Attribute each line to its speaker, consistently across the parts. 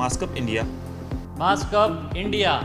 Speaker 1: Mask up India.
Speaker 2: Mask up India.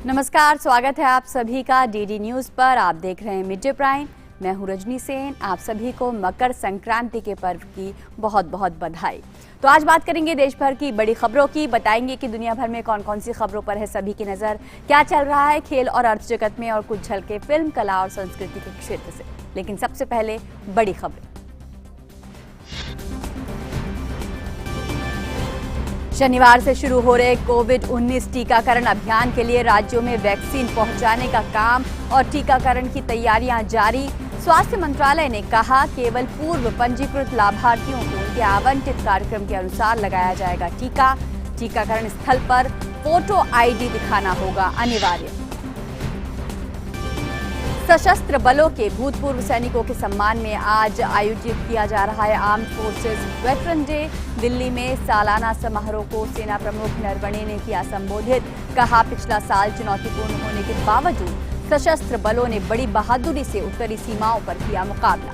Speaker 3: नमस्कार, स्वागत है आप सभी का डीडी न्यूज पर। आप देख रहे हैं मिड डे प्राइम। मैं हूं रजनी सेन। आप सभी को मकर संक्रांति के पर्व की बहुत बहुत बधाई। तो आज बात करेंगे देश भर की बड़ी खबरों की, बताएंगे कि दुनिया भर में कौन कौन सी खबरों पर है सभी की नजर, क्या चल रहा है खेल और अर्थ जगत में, और कुछ झलके फिल्म, कला और संस्कृति के क्षेत्र से। लेकिन सबसे पहले बड़ी खबरें। शनिवार से शुरू हो रहे कोविड-19 टीकाकरण अभियान के लिए राज्यों में वैक्सीन पहुंचाने का काम और टीकाकरण की तैयारियां जारी। स्वास्थ्य मंत्रालय ने कहा, केवल पूर्व पंजीकृत लाभार्थियों को उनके आवंटित कार्यक्रम के अनुसार लगाया जाएगा टीका। टीकाकरण स्थल पर फोटो आईडी दिखाना होगा अनिवार्य। सशस्त्र बलों के भूतपूर्व सैनिकों के सम्मान में आज आयोजित किया जा रहा है armed forces veteran day. Delhi में सालाना समारोह को सेना प्रमुख नरवणे ने किया संबोधित। कहा, पिछला साल चुनौतीपूर्ण होने के बावजूद सशस्त्र बलों ने बड़ी बहादुरी से उत्तरी सीमाओं पर किया मुकाबला।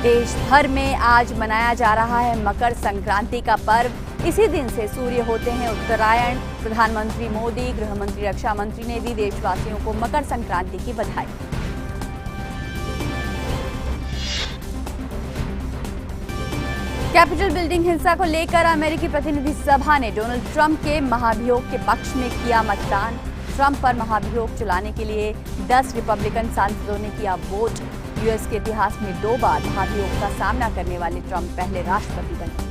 Speaker 3: देश भर में आज मनाया जा रहा है मकर संक्रांति का पर्व। इसी दिन से सूर्य होते हैं उत्तरायण। प्रधानमंत्री मोदी, गृह मंत्री, रक्षा मंत्री ने दी देशवासियों को मकर संक्रांति की बधाई। कैपिटल बिल्डिंग हिंसा को लेकर अमेरिकी प्रतिनिधि सभा ने डोनाल्ड ट्रंप के महाभियोग के पक्ष में किया मतदान। ट्रंप पर महाभियोग चलाने के लिए 10 रिपब्लिकन सांसदों ने किया वोट। यूएस के इतिहास में 2 बार महाभियोग का सामना करने वाले ट्रंप पहले राष्ट्रपति बने।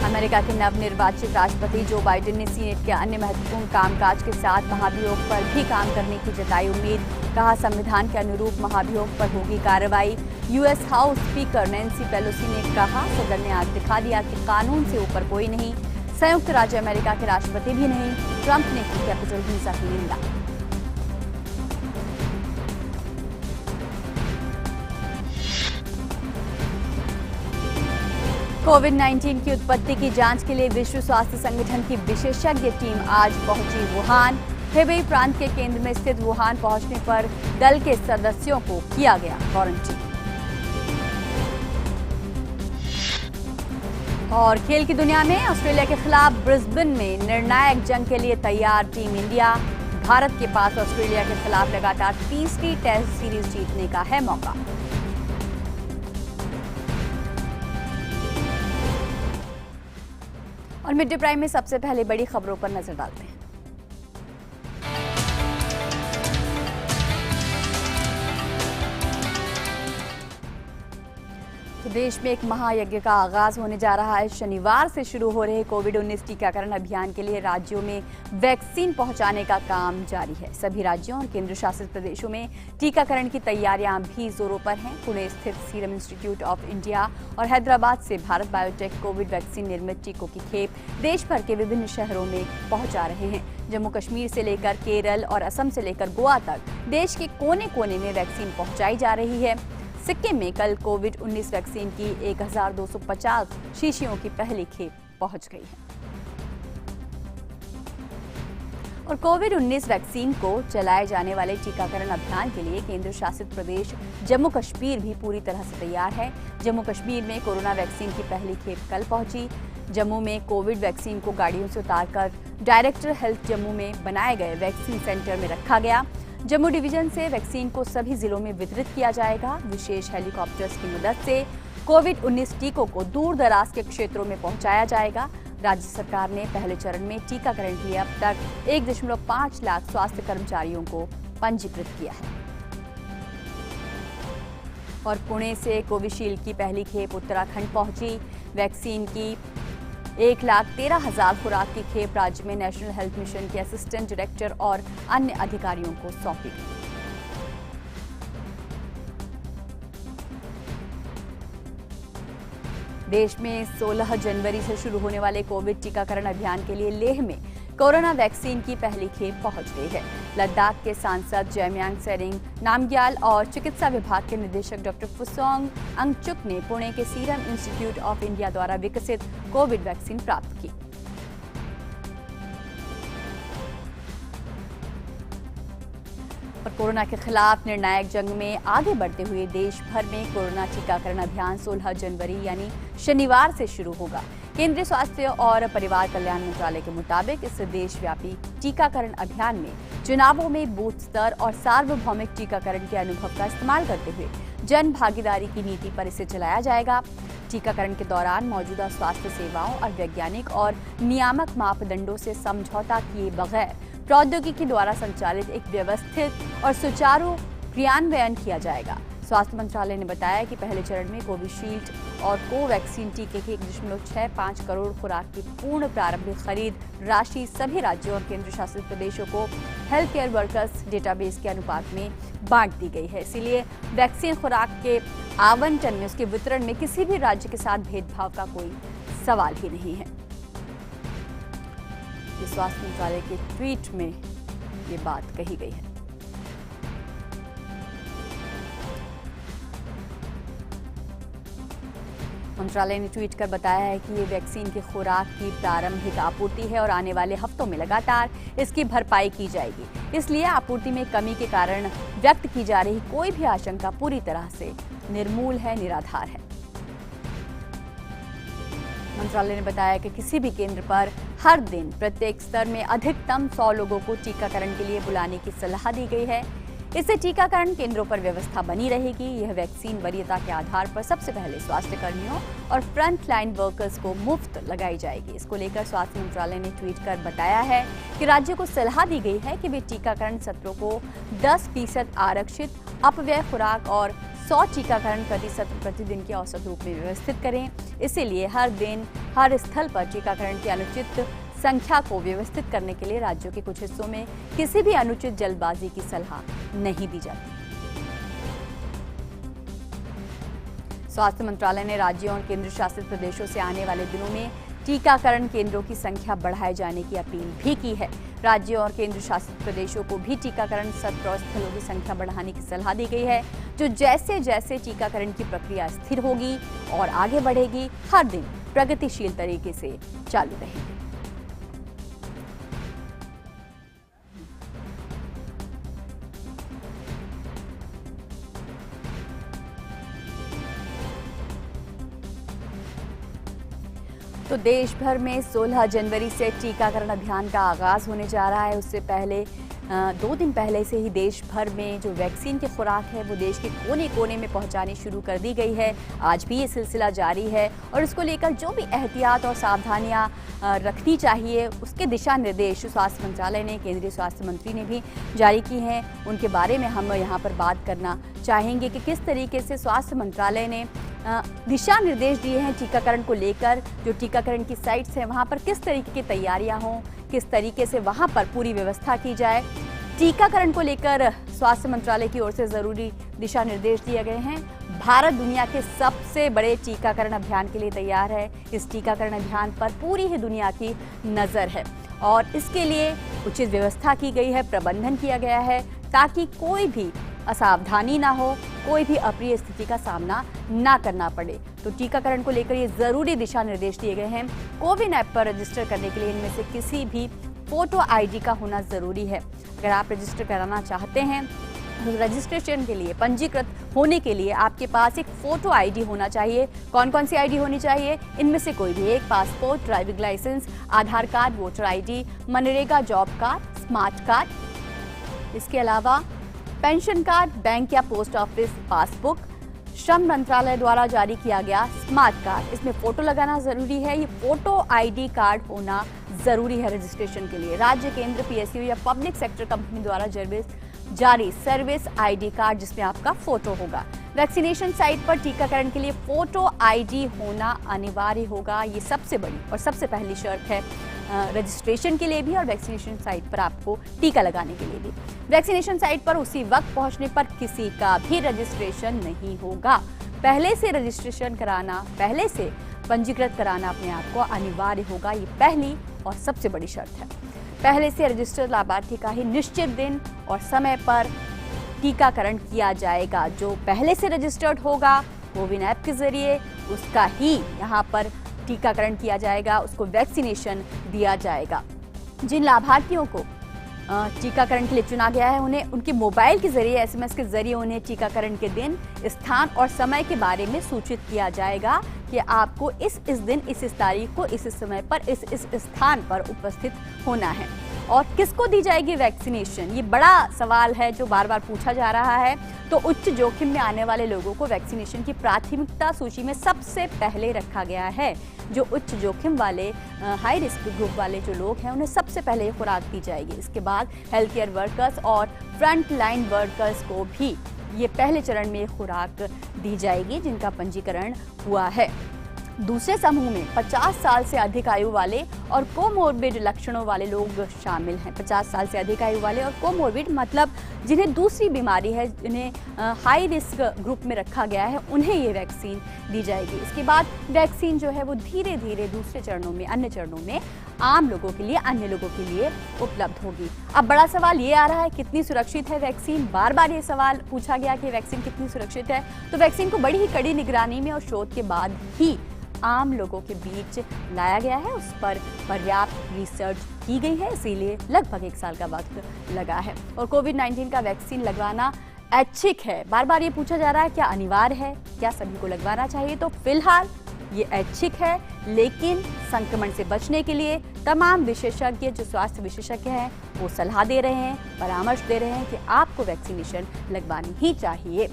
Speaker 3: अमेरिका के नवनिर्वाचित राष्ट्रपति जो बाइडेन ने सीनेट के अन्य महत्वपूर्ण कामकाज के साथ महाभियोग पर भी काम करने की जताई उम्मीद। कहा, संविधान के अनुरूप महाभियोग पर होगी कार्रवाई। US house speaker Nancy Pelosi ने कहा, सदन ने आज दिखा दिया कि कानून से ऊपर कोई नहीं, संयुक्त राज्य अमेरिका के राष्ट्रपति भी नहीं। ट्रंप ने की कैपिटल हिंसा की निंदा। कोविड-19 की उत्पत्ति की जांच के लिए विश्व स्वास्थ्य संगठन की विशेषज्ञ टीम आज पहुंची वुहान। हेबेई प्रांत के केंद्र में स्थित वुहान पहुंचने पर दल के सदस्यों को किया गया क्वारंटीन। और खेल की दुनिया में ऑस्ट्रेलिया के खिलाफ ब्रिस्बेन में निर्णायक जंग के लिए तैयार टीम इंडिया। भारत के पास ऑस्ट्रेलिया के खिलाफ लगातार तीसरी टेस्ट सीरीज जीतने का है मौका। और मिड डे प्राइम में सबसे पहले बड़ी खबरों पर नजर डालते हैं। तो देश में एक महायज्ञ का आगाज होने जा रहा है। शनिवार से शुरू हो रहे कोविड-19 टीकाकरण अभियान के लिए राज्यों में वैक्सीन पहुंचाने का काम जारी है। सभी राज्यों और केंद्र शासित प्रदेशों में टीकाकरण की तैयारियां भी जोरों पर हैं। पुणे स्थित सीरम इंस्टीट्यूट ऑफ इंडिया और हैदराबाद से भारत बायोटेक कोविड वैक्सीन निर्मित टीकों की खेप देश भर के विभिन्न शहरों में पहुंचा रहे हैं। जम्मू कश्मीर से लेकर केरल और असम से लेकर गोवा तक देश के कोने कोने में वैक्सीन पहुंचाई जा रही है। सिक्किम में कल कोविड-19 वैक्सीन की 1250 शीशियों की पहली खेप पहुंच गई है। और कोविड-19 वैक्सीन को चलाए जाने वाले टीकाकरण अभियान के लिए केंद्र शासित प्रदेश जम्मू कश्मीर भी पूरी तरह से तैयार है। जम्मू कश्मीर में कोरोना वैक्सीन की पहली खेप कल पहुंची। जम्मू में कोविड वैक्सीन को गाड़ियों से उतारकर डायरेक्टर हेल्थ जम्मू में बनाए गए वैक्सीन सेंटर में रखा गया। जम्मू डिवीजन से वैक्सीन को सभी जिलों में वितरित किया जाएगा। विशेष हेलीकॉप्टर्स की मदद से कोविड-19 टीकों को दूर दराज के क्षेत्रों में पहुंचाया जाएगा। राज्य सरकार ने पहले चरण में टीकाकरण के लिए अब तक 1.5 लाख स्वास्थ्य कर्मचारियों को पंजीकृत किया है। और पुणे से कोविशील्ड की पहली खेप उत्तराखंड पहुंची। वैक्सीन की 1,13,000 खुराक की खेप राज्य में नेशनल हेल्थ मिशन के असिस्टेंट डायरेक्टर और अन्य अधिकारियों को सौंपी गई। देश में 16 जनवरी से शुरू होने वाले कोविड टीकाकरण अभियान के लिए लेह में कोरोना वैक्सीन की पहली खेप पहुंच गई है। लद्दाख के सांसद जयम्यांग सेरिंग नामग्याल और चिकित्सा विभाग के निदेशक डॉक्टर फुसोंग अंगचुक ने पुणे के सीरम इंस्टीट्यूट ऑफ इंडिया द्वारा विकसित कोविड वैक्सीन प्राप्त की। और कोरोना के खिलाफ निर्णायक जंग में आगे बढ़ते हुए देश भर में कोरोना टीकाकरण अभियान 16 जनवरी यानी शनिवार से शुरू होगा। केंद्रीय स्वास्थ्य और परिवार कल्याण मंत्रालय के मुताबिक इस देशव्यापी टीकाकरण अभियान में चुनावों में बूथ स्तर और सार्वभौमिक टीकाकरण के अनुभव का इस्तेमाल करते हुए जन भागीदारी की नीति पर इसे चलाया जाएगा। टीकाकरण के दौरान मौजूदा स्वास्थ्य सेवाओं और वैज्ञानिक और नियामक मापदंडों से समझौता किए बगैर प्रौद्योगिकी द्वारा संचालित एक व्यवस्थित और सुचारू क्रियान्वयन किया जाएगा। स्वास्थ्य मंत्रालय ने बताया कि पहले चरण में कोविशील्ड और कोवैक्सीन टीके की 1.65 करोड़ खुराक की पूर्ण प्रारंभिक खरीद राशि सभी राज्यों और केंद्र शासित प्रदेशों को हेल्थ केयर वर्कर्स डेटाबेस के अनुपात में बांट दी गई है। इसीलिए वैक्सीन खुराक के आवंटन में, उसके वितरण में किसी भी राज्य के साथ भेदभाव का कोई सवाल ही नहीं है। स्वास्थ्य मंत्रालय के ट्वीट में ये बात कही गई है। मंत्रालय ने ट्वीट कर बताया है कि ये वैक्सीन की खुराक की प्रारंभिक आपूर्ति है और आने वाले हफ्तों में लगातार इसकी भरपाई की जाएगी। इसलिए आपूर्ति में कमी के कारण व्यक्त की जा रही कोई भी आशंका पूरी तरह से निर्मूल है, निराधार है। मंत्रालय ने बताया कि किसी भी केंद्र पर हर दिन प्रत्येक स्तर में अधिकतम 100 लोगों को टीकाकरण के लिए बुलाने की सलाह दी गई है। इससे टीकाकरण केंद्रों पर व्यवस्था बनी रहेगी। यह वैक्सीन वरीयता के आधार पर सबसे पहले स्वास्थ्य कर्मियों और फ्रंट लाइन वर्कर्स को मुफ्त लगाई जाएगी। इसको लेकर स्वास्थ्य मंत्रालय ने ट्वीट कर बताया है कि राज्यों को सलाह दी गई है कि वे टीकाकरण सत्रों को 10% आरक्षित अपव्यय खुराक और 100 टीकाकरण प्रति सत्र प्रतिदिन के औसत रूप में व्यवस्थित करें। इसीलिए हर दिन हर स्थल पर टीकाकरण की अनुचित संख्या को व्यवस्थित करने के लिए राज्यों के कुछ हिस्सों में किसी भी अनुचित जल्दबाजी की सलाह नहीं दी जाती। स्वास्थ्य मंत्रालय ने राज्यों और केंद्र शासित प्रदेशों से आने वाले दिनों में टीकाकरण केंद्रों की संख्या बढ़ाए जाने की अपील भी की है। राज्यों और केंद्र शासित प्रदेशों को भी टीकाकरण सत्र और स्थलों की संख्या बढ़ाने की सलाह दी गई है, जो जैसे जैसे टीकाकरण की प्रक्रिया स्थिर होगी और आगे बढ़ेगी, हर दिन प्रगतिशील तरीके से चालू रहेगी। तो देश भर में 16 जनवरी से टीकाकरण अभियान का आगाज होने जा रहा है। उससे पहले 2 दिन पहले से ही देश भर में जो वैक्सीन की खुराक है वो देश के कोने कोने में पहुंचानी शुरू कर दी गई है। आज भी ये सिलसिला जारी है और इसको लेकर जो भी एहतियात और सावधानियां रखनी चाहिए उसके दिशा निर्देश स्वास्थ्य मंत्रालय ने, केंद्रीय स्वास्थ्य मंत्री ने भी जारी की हैं। उनके बारे में हम यहाँ पर बात करना चाहेंगे कि किस तरीके से स्वास्थ्य मंत्रालय ने दिशा निर्देश दिए हैं टीकाकरण को लेकर। जो टीकाकरण की साइट्स हैं वहाँ पर किस तरीके की तैयारियां हों, किस तरीके से वहाँ पर पूरी व्यवस्था की जाए। टीकाकरण को लेकर स्वास्थ्य मंत्रालय की ओर से जरूरी दिशा निर्देश दिए गए हैं। भारत दुनिया के सबसे बड़े टीकाकरण अभियान के लिए तैयार है। इस टीकाकरण अभियान पर पूरी ही दुनिया की नज़र है और इसके लिए उचित व्यवस्था की गई है, प्रबंधन किया गया है ताकि कोई भी असावधानी ना हो, कोई भी अप्रिय स्थिति का सामना ना करना पड़े। तो टीकाकरण को लेकर ये जरूरी दिशा निर्देश दिए गए हैं। कोविन ऐप पर रजिस्टर करने के लिए इनमें से किसी भी फोटो आईडी का होना जरूरी है। अगर आप रजिस्टर कराना चाहते हैं तो रजिस्ट्रेशन के लिए, पंजीकृत होने के लिए आपके पास एक फोटो आईडी होना चाहिए। कौन कौन सी आईडी होनी चाहिए? इनमें से कोई भी एक, passport, driving licence, Aadhaar card, voter ID, मनरेगा जॉब कार्ड, स्मार्ट कार्ड। इसके अलावा पेंशन कार्ड, बैंक या पोस्ट ऑफिस पासबुक, श्रम मंत्रालय द्वारा जारी किया गया स्मार्ट कार्ड। इसमें फोटो लगाना जरूरी है। ये फोटो आईडी कार्ड होना जरूरी है रजिस्ट्रेशन के लिए। राज्य, केंद्र, पीएसयू या पब्लिक सेक्टर कंपनी द्वारा जारी सर्विस आईडी कार्ड जिसमें आपका फोटो होगा। वैक्सीनेशन साइट पर टीकाकरण के लिए फोटो आईडी होना अनिवार्य होगा। ये सबसे बड़ी और सबसे पहली शर्त है रजिस्ट्रेशन के लिए भी और वैक्सीनेशन साइट पर आपको टीका लगाने के लिए भी। वैक्सीनेशन साइट पर उसी वक्त पहुंचने पर किसी का भी रजिस्ट्रेशन नहीं होगा। पहले से रजिस्ट्रेशन कराना, पहले से पंजीकृत कराना अपने आप को अनिवार्य होगा। ये पहली और सबसे बड़ी शर्त है। पहले से रजिस्टर्ड लाभार्थी का ही निश्चित दिन और समय पर टीकाकरण किया जाएगा। जो पहले से रजिस्टर्ड होगा कोविन ऐप के जरिए उसका ही यहाँ पर टीकाकरण किया जाएगा, उसको वैक्सीनेशन दिया जाएगा। जिन लाभार्थियों को टीकाकरण के लिए चुना गया है उन्हें उनके मोबाइल के जरिए, एसएमएस के जरिए उन्हें टीकाकरण के दिन, स्थान और समय के बारे में सूचित किया जाएगा कि आपको इस दिन, इस तारीख को, इस समय पर, इस स्थान पर उपस्थित होना है। और किसको दी जाएगी वैक्सीनेशन, ये बड़ा सवाल है जो बार बार पूछा जा रहा है। तो उच्च जोखिम में आने वाले लोगों को वैक्सीनेशन की प्राथमिकता सूची में सबसे पहले रखा गया है। जो उच्च जोखिम वाले, हाई रिस्क ग्रुप वाले जो लोग हैं उन्हें सबसे पहले खुराक दी जाएगी। इसके बाद हेल्थ केयर वर्कर्स और फ्रंट लाइन वर्कर्स को भी ये पहले चरण में खुराक दी जाएगी जिनका पंजीकरण हुआ है। दूसरे समूह में 50 साल से अधिक आयु वाले और कोमोर्बिड लक्षणों वाले लोग शामिल हैं। 50 साल से अधिक आयु वाले और कोमोर्बिड मतलब जिन्हें दूसरी बीमारी है, जिन्हें हाई रिस्क ग्रुप में रखा गया है, उन्हें ये वैक्सीन दी जाएगी। इसके बाद वैक्सीन जो है वो धीरे धीरे दूसरे चरणों में, अन्य चरणों में आम लोगों के लिए, अन्य लोगों के लिए उपलब्ध होगी। अब बड़ा सवाल ये आ रहा है कितनी सुरक्षित है वैक्सीन। बार बार ये सवाल पूछा गया कि वैक्सीन कितनी सुरक्षित है। तो वैक्सीन को बड़ी ही कड़ी निगरानी में और शोध के बाद ही आम लोगों के बीच लाया गया है। उस पर पर्याप्त रिसर्च की गई है, इसीलिए लगभग 1 साल का वक्त लगा है। और कोविड-19 का वैक्सीन लगवाना ऐच्छिक है। बार बार ये पूछा जा रहा है क्या अनिवार्य है, क्या सभी को लगवाना चाहिए। तो फिलहाल ये ऐच्छिक है, लेकिन संक्रमण से बचने के लिए तमाम विशेषज्ञ, जो स्वास्थ्य विशेषज्ञ हैं, वो सलाह दे रहे हैं, परामर्श दे रहे हैं कि आपको वैक्सीनेशन लगवानी ही चाहिए।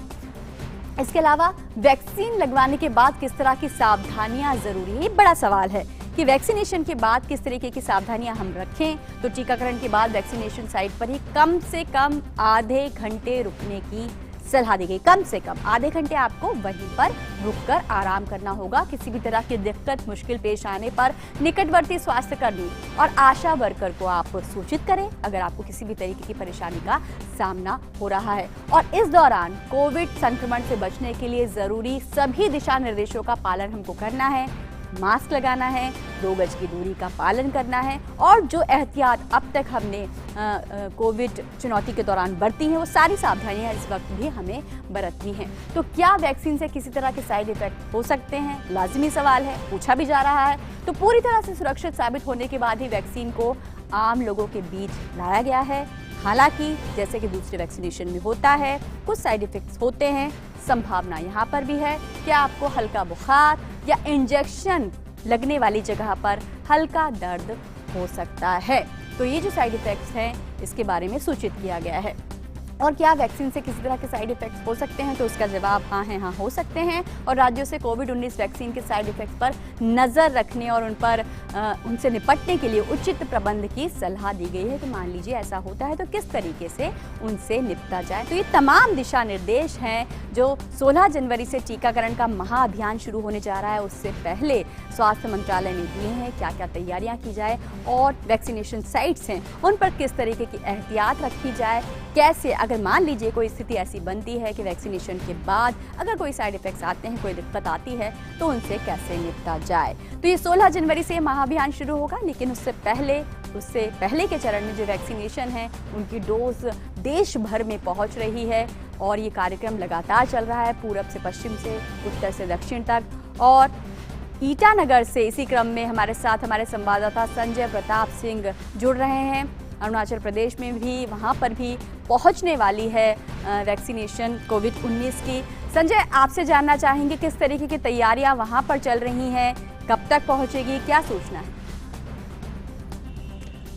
Speaker 3: इसके अलावा वैक्सीन लगवाने के बाद किस तरह की सावधानियां जरूरी है, ये बड़ा सवाल है कि वैक्सीनेशन के बाद किस तरीके की सावधानियां हम रखें। तो टीकाकरण के बाद वैक्सीनेशन साइट पर ही कम से कम आधे घंटे रुकने की सलाह दी गई। कम से कम आधे घंटे आपको वहीं पर रुककर आराम करना होगा। किसी भी तरह की दिक्कत, मुश्किल पेश आने पर निकटवर्ती स्वास्थ्य कर्मी और आशा वर्कर को आप सूचित करें अगर आपको किसी भी तरीके की परेशानी का सामना हो रहा है। और इस दौरान कोविड संक्रमण से बचने के लिए जरूरी सभी दिशा निर्देशों का पालन हमको करना है। मास्क लगाना है, 2 गज की दूरी का पालन करना है और जो एहतियात अब तक हमने कोविड चुनौती के दौरान बरती हैं वो सारी सावधानियां इस वक्त भी हमें बरतनी हैं। तो क्या वैक्सीन से किसी तरह के साइड इफेक्ट हो सकते हैं, लाजिमी सवाल है, पूछा भी जा रहा है। तो पूरी तरह से सुरक्षित साबित होने के बाद ही वैक्सीन को आम लोगों के बीच लाया गया है। हालांकि जैसे कि दूसरे वैक्सीनेशन में होता है, कुछ साइड इफेक्ट्स होते हैं। संभावना यहाँ पर भी है कि आपको हल्का बुखार या इंजेक्शन लगने वाली जगह पर हल्का दर्द हो सकता है। तो ये जो साइड इफेक्ट्स हैं इसके बारे में सूचित किया गया है। और क्या वैक्सीन से किसी तरह के साइड इफेक्ट्स हो सकते हैं, तो उसका जवाब हाँ है, हाँ हो सकते हैं। और राज्यों से कोविड-19 वैक्सीन के साइड इफेक्ट्स पर नज़र रखने और उनसे निपटने के लिए उचित प्रबंध की सलाह दी गई है। तो मान लीजिए ऐसा होता है तो किस तरीके से उनसे निपटा जाए। तो ये तमाम दिशा निर्देश हैं जो 16 जनवरी से टीकाकरण का महाअभियान शुरू होने जा रहा है उससे पहले स्वास्थ्य मंत्रालय ने दिए हैं। क्या क्या तैयारियां की जाए और वैक्सीनेशन साइट्स हैं उन पर किस तरीके की एहतियात रखी जाए, कैसे अगर मान लीजिए कोई स्थिति ऐसी बनती है कि वैक्सीनेशन के बाद अगर कोई साइड इफेक्ट्स आते हैं, कोई दिक्कत आती है, तो उनसे कैसे निपटा जाए। तो ये 16 जनवरी से महाअभियान शुरू होगा, लेकिन उससे पहले के चरण में जो वैक्सीनेशन है उनकी डोज देश भर में पहुंच रही है और ये कार्यक्रम लगातार चल रहा है, पूरब से पश्चिम से उत्तर से दक्षिण तक। और ईटानगर से इसी क्रम में हमारे साथ हमारे संवाददाता संजय प्रताप सिंह जुड़ रहे हैं। अरुणाचल प्रदेश में भी, वहाँ पर भी पहुँचने वाली है वैक्सीनेशन कोविड-19 की। संजय, आपसे जानना चाहेंगे किस तरीके की तैयारियां वहाँ पर चल रही हैं, कब तक पहुँचेगी, क्या सूचना है?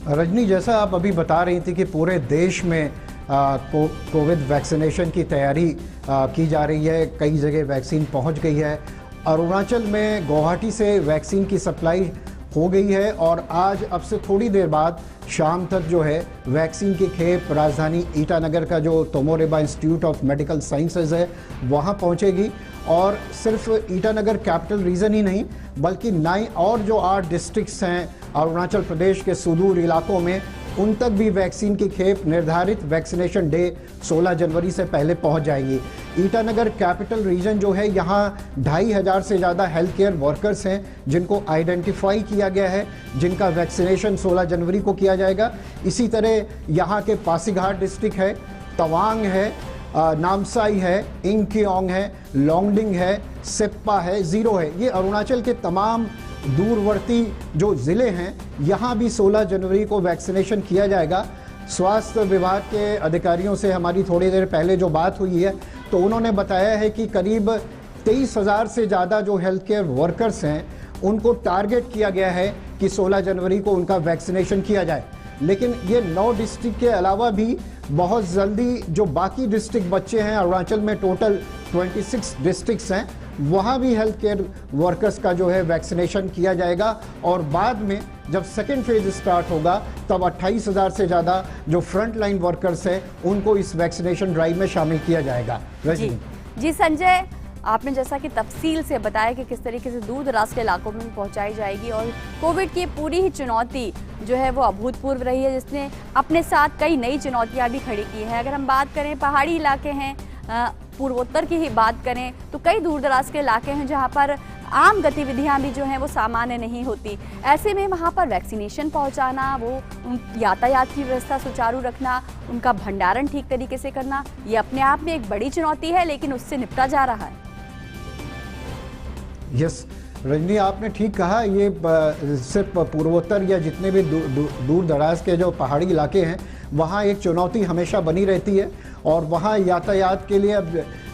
Speaker 1: रजनी, जैसा आप अभी बता रही थी कि पूरे देश में कोविड वैक्सीनेशन की तैयारी की जा रही है। कई जगह वैक्सीन पहुंच गई है। अरुणाचल में गुवाहाटी से वैक्सीन की सप्लाई हो गई है और आज अब से थोड़ी देर बाद शाम तक जो है वैक्सीन की खेप राजधानी ईटानगर का जो तोमोरिबा इंस्टीट्यूट ऑफ मेडिकल साइंसेज है वहाँ पहुँचेगी। और सिर्फ ईटानगर कैपिटल रीजन ही नहीं बल्कि 9 और जो 8 डिस्ट्रिक्ट्स हैं अरुणाचल प्रदेश के सुदूर इलाकों में, उन तक भी वैक्सीन की खेप निर्धारित वैक्सीनेशन डे 16 जनवरी से पहले पहुंच जाएंगी। ईटानगर कैपिटल रीजन जो है, यहाँ 2500 से ज़्यादा हेल्थ केयर वर्कर्स हैं जिनको आइडेंटिफाई किया गया है, जिनका वैक्सीनेशन 16 जनवरी को किया जाएगा। इसी तरह यहाँ के पासीघाट डिस्ट्रिक्ट है, तवांग है, नामसाई है, इंकियोंग है, लोंगडिंग है, सेप्पा है, ज़ीरो है। ये अरुणाचल के तमाम दूरवर्ती जो ज़िले हैं यहाँ भी 16 जनवरी को वैक्सीनेशन किया जाएगा। स्वास्थ्य विभाग के अधिकारियों से हमारी थोड़ी देर पहले जो बात हुई है तो उन्होंने बताया है कि करीब 23,000 से ज़्यादा जो हेल्थ केयर वर्कर्स हैं उनको टारगेट किया गया है कि 16 जनवरी को उनका वैक्सीनेशन किया जाए। लेकिन ये 9 डिस्ट्रिक्ट के अलावा भी बहुत जल्दी जो बाकी डिस्ट्रिक्ट बच्चे हैं, अरुणाचल में टोटल 26 डिस्ट्रिक्ट्स हैं, वहाँ भी हेल्थ केयर वर्कर्स का जो है वैक्सीनेशन किया जाएगा। और बाद में जब सेकेंड फेज स्टार्ट होगा तब 28,000 से ज़्यादा जो फ्रंट लाइन वर्कर्स हैं उनको इस वैक्सीनेशन ड्राइव में शामिल किया जाएगा।
Speaker 3: जी संजय, आपने जैसा कि तफसील से बताया कि किस तरीके से दूर दराज के इलाकों में पहुंचाई जाएगी और कोविड की पूरी ही चुनौती जो है वो अभूतपूर्व रही है, जिसने अपने साथ कई नई चुनौतियां भी खड़ी की हैं। अगर हम बात करें पहाड़ी इलाके हैं, पूर्वोत्तर की ही बात करें तो कई दूर दराज के इलाके हैं जहां पर आम गतिविधियां भी जो हैं वो सामान्य नहीं होती। ऐसे में वहां पर वैक्सीनेशन पहुंचाना, वो यातायात की व्यवस्था सुचारू रखना, उनका भंडारण ठीक तरीके से करना, ये अपने आप में एक बड़ी चुनौती है, लेकिन उससे निपटा जा रहा है।
Speaker 1: यस रजनी, आपने ठीक कहा। ये सिर्फ पूर्वोत्तर या जितने भी दूर दराज के जो पहाड़ी इलाके हैं वहाँ एक चुनौती हमेशा बनी रहती है और वहाँ यातायात के लिए अब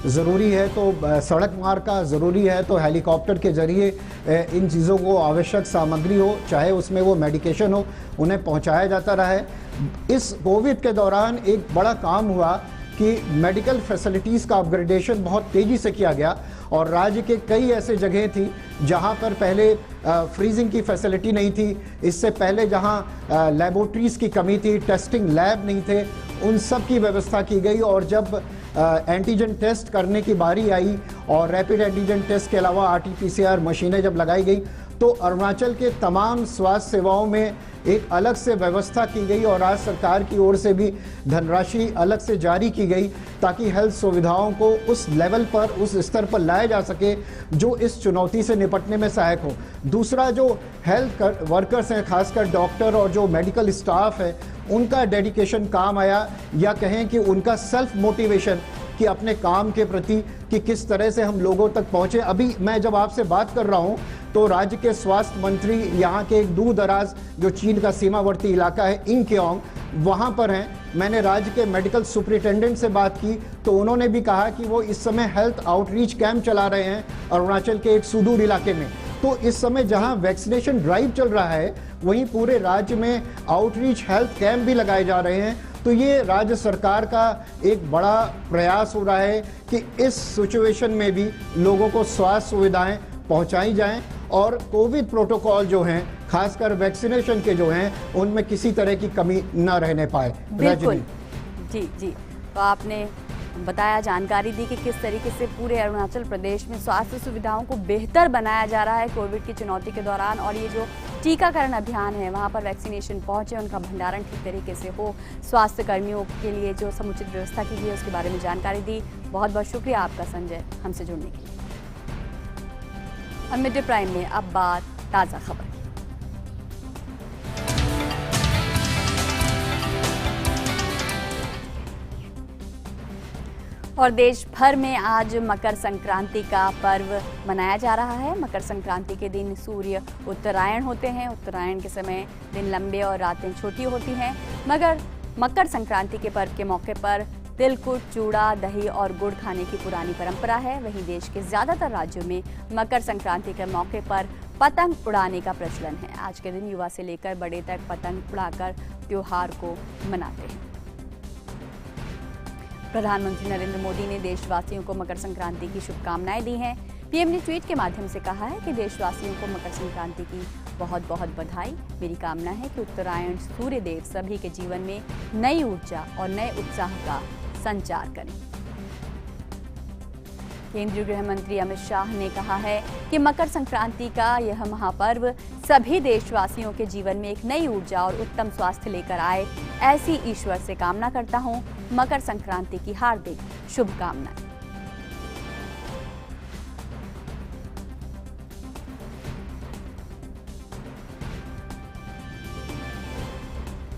Speaker 1: ज़रूरी है तो सड़क मार्ग का, ज़रूरी है तो हेलीकॉप्टर के ज़रिए इन चीज़ों को, आवश्यक सामग्री हो, चाहे उसमें वो मेडिकेशन हो, उन्हें पहुँचाया जाता रहा है। इस कोविड के दौरान एक बड़ा काम हुआ कि मेडिकल फैसिलिटीज़ का अपग्रेडेशन बहुत तेज़ी से किया गया और राज्य के कई ऐसे जगह थी जहां पर पहले फ्रीजिंग की फैसिलिटी नहीं थी, इससे पहले जहां लेबोरेटरीज़ की कमी थी, टेस्टिंग लैब नहीं थे, उन सब की व्यवस्था की गई। और जब एंटीजन टेस्ट करने की बारी आई और रैपिड एंटीजन टेस्ट के अलावा RT-PCR मशीनें जब लगाई गई तो अरुणाचल के तमाम स्वास्थ्य सेवाओं में एक अलग से व्यवस्था की गई और राज्य सरकार की ओर से भी धनराशि अलग से जारी की गई ताकि हेल्थ सुविधाओं को उस लेवल पर, उस स्तर पर लाया जा सके जो इस चुनौती से निपटने में सहायक हो। दूसरा, जो हेल्थ वर्कर्स हैं, खासकर डॉक्टर और जो मेडिकल स्टाफ है, उनका डेडिकेशन काम आया, या कहें कि उनका सेल्फ मोटिवेशन कि अपने काम के प्रति कि किस तरह से हम लोगों तक पहुँचे। अभी मैं जब आपसे बात कर रहा हूँ तो राज्य के स्वास्थ्य मंत्री यहाँ के एक दूर दराज जो चीन का सीमावर्ती इलाका है इंकियोंग, वहाँ पर हैं। मैंने राज्य के मेडिकल सुपरिटेंडेंट से बात की तो उन्होंने भी कहा कि वो इस समय हेल्थ आउटरीच कैंप चला रहे हैं अरुणाचल के एक सुदूर इलाके में। तो इस समय जहाँ वैक्सीनेशन ड्राइव चल रहा है वहीं पूरे राज्य में आउटरीच हेल्थ कैंप भी लगाए जा रहे हैं। तो ये राज्य सरकार का एक बड़ा प्रयास हो रहा है कि इस सिचुएशन में भी लोगों को स्वास्थ्य सुविधाएं पहुंचाई जाएं और कोविड प्रोटोकॉल जो हैं, खासकर वैक्सीनेशन के जो हैं, उनमें किसी तरह की कमी न रहने पाए।
Speaker 3: बिल्कुल जी, तो आपने बताया, जानकारी दी कि किस तरीके से पूरे अरुणाचल प्रदेश में स्वास्थ्य सुविधाओं को बेहतर बनाया जा रहा है कोविड की चुनौती के दौरान। और ये जो टीकाकरण अभियान है वहाँ पर वैक्सीनेशन पहुँचे, उनका भंडारण ठीक तरीके से हो, स्वास्थ्य कर्मियों के लिए जो समुचित व्यवस्था की गई है उसके बारे में जानकारी दी। बहुत बहुत शुक्रिया आपका संजय, हमसे जुड़ने के लिए। मिड डे प्राइम में अब बात ताज़ा खबर की। और देश भर में आज मकर संक्रांति का पर्व मनाया जा रहा है। मकर संक्रांति के दिन सूर्य उत्तरायण होते हैं। उत्तरायण के समय दिन लंबे और रातें छोटी होती हैं। मगर मकर संक्रांति के पर्व के मौके पर तिलकुट, चूड़ा, दही और गुड़ खाने की पुरानी परंपरा है। वहीं देश के ज़्यादातर राज्यों में मकर संक्रांति के मौके पर पतंग उड़ाने का प्रचलन है। आज के दिन युवा से लेकर बड़े तक पतंग उड़ाकर त्योहार को मनाते हैं। प्रधानमंत्री नरेंद्र मोदी ने देशवासियों को मकर संक्रांति की शुभकामनाएं दी हैं। पीएम ने ट्वीट के माध्यम से कहा है कि देशवासियों को मकर संक्रांति की बहुत बहुत बधाई। मेरी कामना है कि उत्तरायण सूर्य देव सभी के जीवन में नई ऊर्जा और नए उत्साह का संचार करें। केंद्रीय गृह मंत्री अमित शाह ने कहा है कि मकर संक्रांति का यह महापर्व सभी देशवासियों के जीवन में एक नई ऊर्जा और उत्तम स्वास्थ्य लेकर आए, ऐसी ईश्वर से कामना करता हूं। मकर संक्रांति की हार्दिक शुभकामनाएं।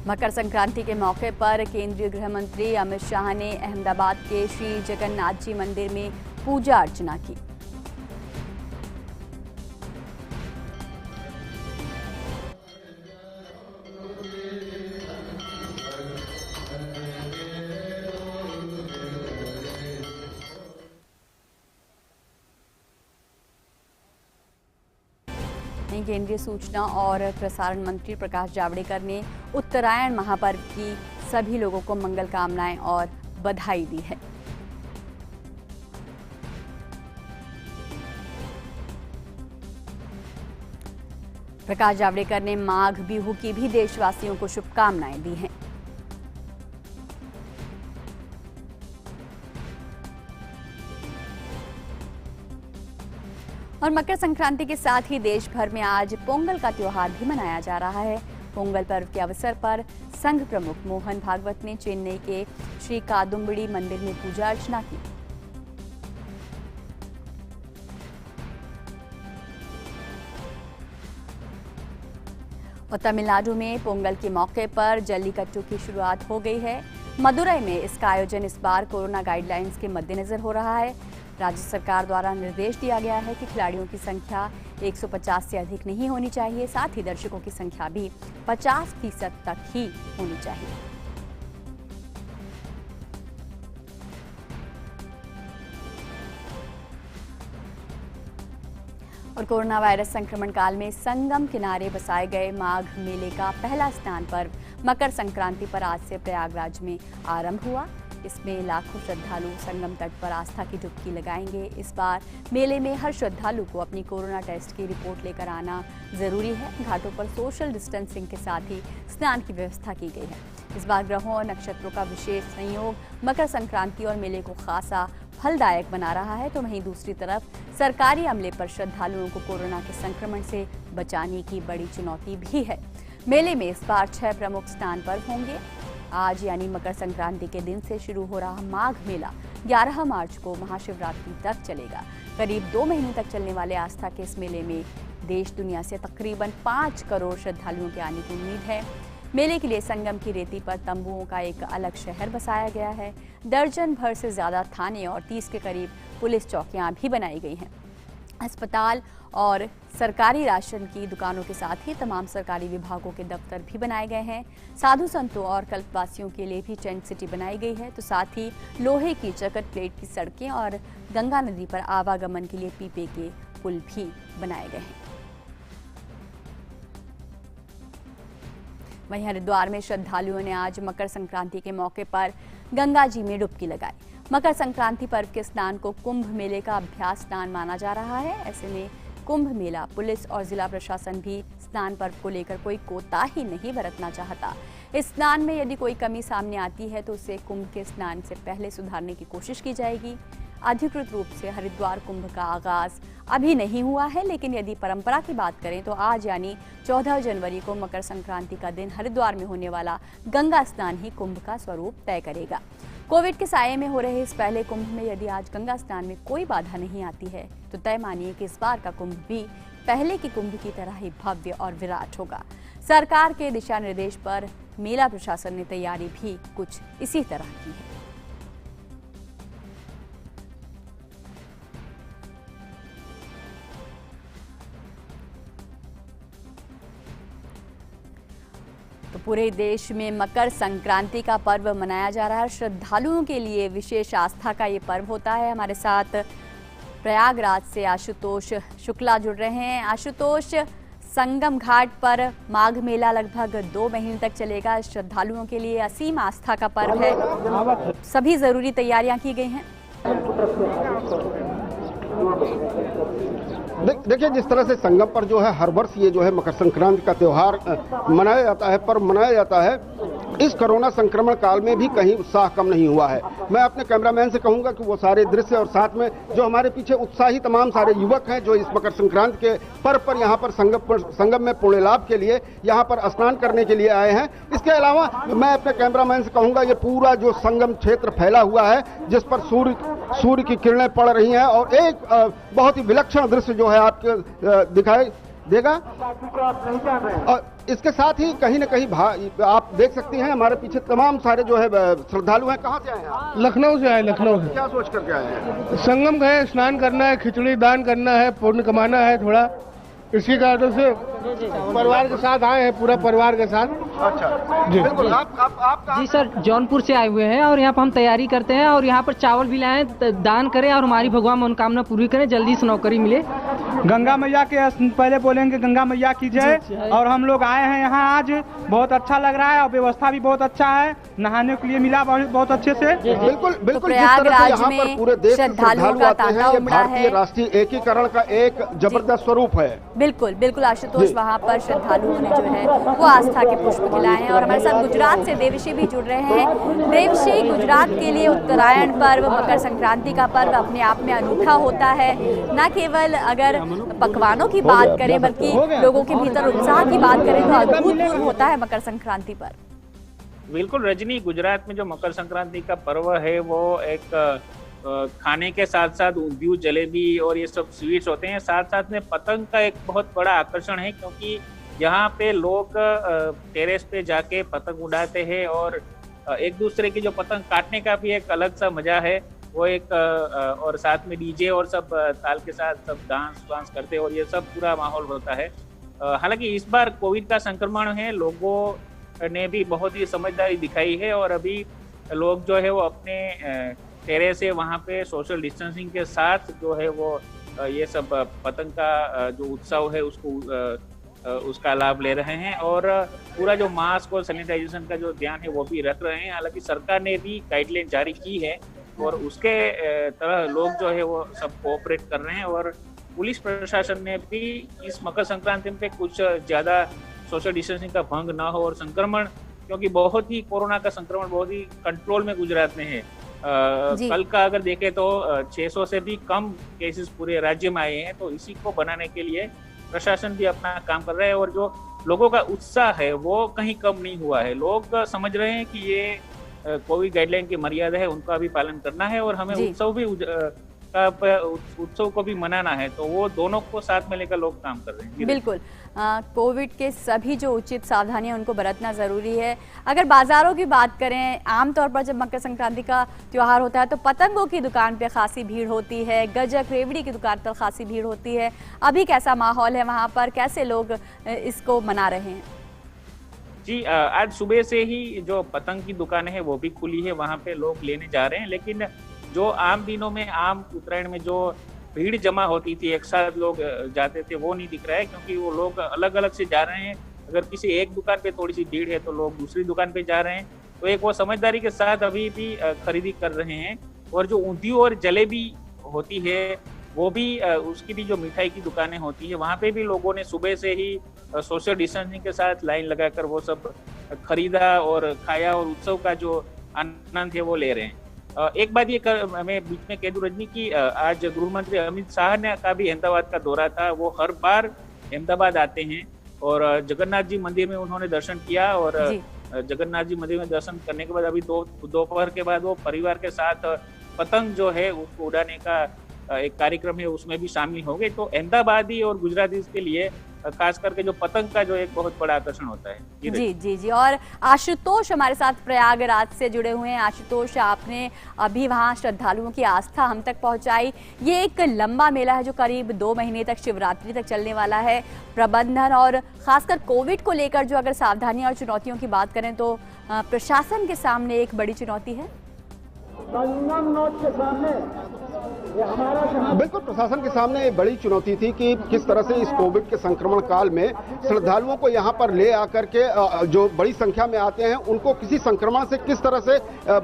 Speaker 3: मकर संक्रांति के मौके पर केंद्रीय गृह मंत्री अमित शाह ने अहमदाबाद के श्री जगन्नाथ जी मंदिर में पूजा अर्चना की। केंद्रीय सूचना और प्रसारण मंत्री प्रकाश जावड़ेकर ने उत्तरायण महापर्व की सभी लोगों को मंगल कामनाएं और बधाई दी है। प्रकाश जावड़ेकर ने माघ बिहू की भी देशवासियों को शुभकामनाएं दी हैं। और मकर संक्रांति के साथ ही देश भर में आज पोंगल का त्योहार भी मनाया जा रहा है। पोंगल पर्व के अवसर पर संघ प्रमुख मोहन भागवत ने चेन्नई के श्री कादुम्बड़ी मंदिर में पूजा अर्चना की। और तमिलनाडु में पोंगल के मौके पर जल्लीकट्टू की शुरुआत हो गई है। मदुरई में इसका आयोजन इस बार कोरोना गाइडलाइंस के मद्देनजर हो रहा है। राज्य सरकार द्वारा निर्देश दिया गया है कि खिलाड़ियों की संख्या 150 से अधिक नहीं होनी चाहिए, साथ ही दर्शकों की संख्या भी 50% तक ही होनी चाहिए। और कोरोना वायरस संक्रमण काल में संगम किनारे बसाए गए माघ मेले का पहला स्नान पर्व मकर संक्रांति पर आज से प्रयागराज में आरंभ हुआ। इसमें लाखों श्रद्धालु संगम तट पर आस्था की डुबकी लगाएंगे। इस बार मेले में हर श्रद्धालु को अपनी कोरोना टेस्ट की रिपोर्ट लेकर आना जरूरी है। घाटों पर सोशल डिस्टेंसिंग के साथ ही स्नान की व्यवस्था की गई है। इस बार ग्रहों और नक्षत्रों का विशेष संयोग मकर संक्रांति और मेले को खासा फलदायक बना रहा है, तो वहीं दूसरी तरफ सरकारी अमले पर श्रद्धालुओं को कोरोना के संक्रमण से बचाने की बड़ी चुनौती भी है। मेले में इस बार 6 प्रमुख स्नान पर्व होंगे। आज यानी मकर संक्रांति के दिन से शुरू हो रहा माघ मेला 11 मार्च को महाशिवरात्रि तक चलेगा। करीब 2 महीने तक चलने वाले आस्था के इस मेले में देश दुनिया से तकरीबन 5 करोड़ श्रद्धालुओं के आने की उम्मीद है। मेले के लिए संगम की रेती पर तंबुओं का एक अलग शहर बसाया गया है। दर्जन भर से ज्यादा थाने और 30 के करीब पुलिस चौकियां भी बनाई गई हैं। अस्पताल और सरकारी राशन की दुकानों के साथ ही तमाम सरकारी विभागों के दफ्तर भी बनाए गए हैं। साधु संतों और कल्पवासियों के लिए भी टेंट सिटी बनाई गई है, तो साथ ही लोहे की चकट प्लेट की सड़कें और गंगा नदी पर आवागमन के लिए पीपे के पुल भी बनाए गए हैं। वहीं हरिद्वार में श्रद्धालुओं ने आज मकर संक्रांति के मौके पर गंगा जी में डुबकी लगाई। मकर संक्रांति पर्व के स्नान को कुंभ मेले का अभ्यास स्नान माना जा रहा है। ऐसे में कुंभ मेला पुलिस और जिला प्रशासन भी स्नान पर्व को लेकर कोई कोताही नहीं बरतना चाहता। इस स्नान में यदि कोई कमी सामने आती है तो उसे कुंभ के स्नान से पहले सुधारने की कोशिश की जाएगी। अधिकृत रूप से हरिद्वार कुंभ का आगाज अभी नहीं हुआ है, लेकिन यदि परंपरा की बात करें तो आज यानी 14 जनवरी को मकर संक्रांति का दिन हरिद्वार में होने वाला गंगा स्नान ही कुंभ का स्वरूप तय करेगा। कोविड के साये में हो रहे इस पहले कुंभ में यदि आज गंगा स्नान में कोई बाधा नहीं आती है तो तय मानिए कि इस बार का कुंभ भी पहले के कुंभ की तरह ही भव्य और विराट होगा। सरकार के दिशा निर्देश पर मेला प्रशासन ने तैयारी भी कुछ इसी तरह की है। तो पूरे देश में मकर संक्रांति का पर्व मनाया जा रहा है। श्रद्धालुओं के लिए विशेष आस्था का ये पर्व होता है। हमारे साथ प्रयागराज से आशुतोष शुक्ला जुड़ रहे हैं। आशुतोष, संगम घाट पर माघ मेला लगभग 2 महीने तक चलेगा। श्रद्धालुओं के लिए असीम आस्था का पर्व है। सभी जरूरी तैयारियां की गई हैं।
Speaker 4: देखिए, जिस तरह से संगम पर जो है हर वर्ष ये जो है मकर संक्रांति का त्योहार मनाया जाता है, पर्व मनाया जाता है, इस कोरोना संक्रमण काल में भी कहीं उत्साह कम नहीं हुआ है। मैं अपने कैमरामैन से कहूंगा कि वो सारे दृश्य और साथ में जो हमारे पीछे उत्साही तमाम सारे युवक हैं जो इस मकर संक्रांति के पर्व पर यहाँ पर संगम में पुण्य लाभ के लिए यहाँ पर स्नान करने के लिए आए हैं। इसके अलावा मैं अपने कैमरामैन से कहूंगा ये पूरा जो संगम क्षेत्र फैला हुआ है जिस पर सूर्य की किरणें पड़ रही हैं और एक बहुत ही विलक्षण दृश्य जो है आपको दिखाई देगा। और इसके साथ ही कहीं न कहीं आप देख सकती हैं हमारे पीछे तमाम सारे जो है श्रद्धालु हैं। कहाँ से आए हैं?
Speaker 5: लखनऊ से आए। लखनऊ से
Speaker 4: क्या सोच करके आए हैं?
Speaker 5: संगम गए, स्नान करना है, खिचड़ी दान करना है, पुण्य कमाना है थोड़ा, इसी कारण से परिवार के साथ आए हैं, पूरा परिवार के साथ।
Speaker 4: अच्छा जी, बिल्कुल। आप
Speaker 6: जी सर, जौनपुर से आए हुए हैं और यहाँ पर हम तैयारी करते हैं और यहाँ पर चावल भी लाएं, दान करें और हमारी भगवान मनोकामना पूरी करें, जल्दी से नौकरी मिले।
Speaker 7: गंगा मैया के पहले बोलेंगे गंगा मैया की जय। और हम लोग आए हैं यहाँ आज, बहुत अच्छा लग रहा है और व्यवस्था भी बहुत अच्छा है, नहाने के लिए मिला बहुत अच्छे से।
Speaker 4: बिल्कुल बिल्कुल।
Speaker 3: तो प्रयागराज में
Speaker 4: पर पूरे देश से
Speaker 3: श्रद्धालुओं का तांता उमड़ा
Speaker 4: भारतीय राष्ट्रीय एकीकरण का एक जबरदस्त स्वरूप है।
Speaker 3: बिल्कुल बिल्कुल आशुतोष, वहाँ पर श्रद्धालुओं ने जो है वो आस्था के पुष्प खिलाए हैं। और हमारे साथ गुजरात से देवशी भी जुड़ रहे हैं। देवशी, गुजरात के लिए उत्तरायण पर्व, मकर संक्रांति का पर्व अपने आप में अनूठा होता है। न केवल अगर पकवानों की बात करें बल्कि लोगों के भीतर उत्साह की बात करें तो अभूतपूर्व होता है मकर संक्रांति पर।
Speaker 2: बिल्कुल रजनी, गुजरात में जो मकर संक्रांति का पर्व है वो एक खाने के साथ साथ ऊंधियू, जलेबी और ये सब स्वीट्स होते हैं। साथ साथ में पतंग का एक बहुत बड़ा आकर्षण है क्योंकि यहाँ पे लोग टेरेस पे जाके पतंग उड़ाते हैं और एक दूसरे की जो पतंग काटने का भी एक अलग सा मजा है वो एक और साथ में डीजे और सब ताल के साथ सब डांस वांस करते हैं और ये सब पूरा माहौल होता है। हालांकि इस बार कोविड का संक्रमण है, लोगों ने भी बहुत ही समझदारी दिखाई है और अभी लोग जो है वो अपने टेरेस से वहाँ पे सोशल डिस्टेंसिंग के साथ जो है वो ये सब पतंग का जो उत्सव है उसका लाभ ले रहे हैं और पूरा जो मास्क और सैनिटाइजेशन का जो ध्यान है वो भी रख रहे हैं। हालांकि सरकार ने भी गाइडलाइन जारी की है और उसके तरह लोग जो है वो सब कोऑपरेट कर रहे हैं और पुलिस प्रशासन ने भी इस मकर संक्रांति पे कुछ ज़्यादा सोशल डिस्टेंसिंग का भंग ना हो और संक्रमण, क्योंकि बहुत ही कोरोना का संक्रमण बहुत ही कंट्रोल में गुजरात में है। कल का अगर देखें तो 600 से भी कम केसेस पूरे राज्य में आए हैं, तो इसी को बनाने के लिए प्रशासन भी अपना काम कर रहा है और जो लोगों का उत्साह है वो कहीं कम नहीं हुआ है। लोग समझ रहे हैं कि ये कोविड गाइडलाइन की मर्यादा है, उनका भी पालन करना है और हमें उत्सव को भी मनाना है, तो वो दोनों को साथ में लेकर लोग काम कर रहे हैं।
Speaker 3: बिल्कुल, कोविड के सभी जो उचित सावधानियां उनको बरतना जरूरी है। अगर बाजारों की बात करें, आमतौर पर जब मकर संक्रांति का त्योहार होता है तो पतंगों की दुकान पे खासी भीड़ होती है, गजक रेवड़ी की दुकान पर खासी भीड़ होती है। अभी कैसा माहौल है वहाँ पर, कैसे लोग इसको मना रहे हैं?
Speaker 2: जी, आज सुबह से ही जो पतंग की दुकानें हैं वो भी खुली है, वहाँ पे लोग लेने जा रहे हैं। लेकिन जो आम दिनों में, आम उत्तरायण में जो भीड़ जमा होती थी, एक साथ लोग जाते थे, वो नहीं दिख रहा है क्योंकि वो लोग अलग अलग से जा रहे हैं। अगर किसी एक दुकान पे थोड़ी सी भीड़ है तो लोग दूसरी दुकान पे जा रहे हैं, तो एक वो समझदारी के साथ अभी भी खरीदी कर रहे हैं। और जो ऊंधियू और जलेबी होती है वो भी, उसकी भी जो मिठाई की दुकानें होती है वहाँ पे भी लोगों ने सुबह से ही सोशल डिस्टेंसिंग के साथ लाइन लगाकर वो सब खरीदा और खाया और उत्सव का जो आनंद है वो ले रहे हैं। एक बात ये मैं बीच में कह दूं रजनी की, आज गृह मंत्री अमित शाह ने का भी अहमदाबाद का दौरा था। वो हर बार अहमदाबाद आते हैं और जगन्नाथ जी मंदिर में उन्होंने दर्शन किया और जगन्नाथ जी मंदिर में दर्शन करने के बाद अभी दोपहर के बाद वो परिवार के साथ पतंग जो है उसको उड़ाने का एक कार्यक्रम है उसमें भी शामिल हो गए। तो अहमदाबादी और गुजराती के लिए खास करके जो पतंग का जो एक बहुत बड़ा आकर्षण होता है।
Speaker 3: जी जी जी। और आशुतोष हमारे साथ प्रयागराज से जुड़े हुए हैं। आशुतोष, आपने अभी वहाँ श्रद्धालुओं की आस्था हम तक पहुँचाई। ये एक लंबा मेला है जो करीब 2 महीने तक, शिवरात्रि तक चलने वाला है। प्रबंधन और खासकर कोविड को लेकर जो अगर सावधानियां और चुनौतियों की बात करें तो प्रशासन के सामने एक बड़ी चुनौती है।
Speaker 4: संगम नोट के सामने बिल्कुल, प्रशासन के सामने एक बड़ी चुनौती थी कि किस तरह से इस कोविड के संक्रमण काल में श्रद्धालुओं को यहाँ पर ले आकर के जो बड़ी संख्या में आते हैं उनको किसी संक्रमण से किस तरह से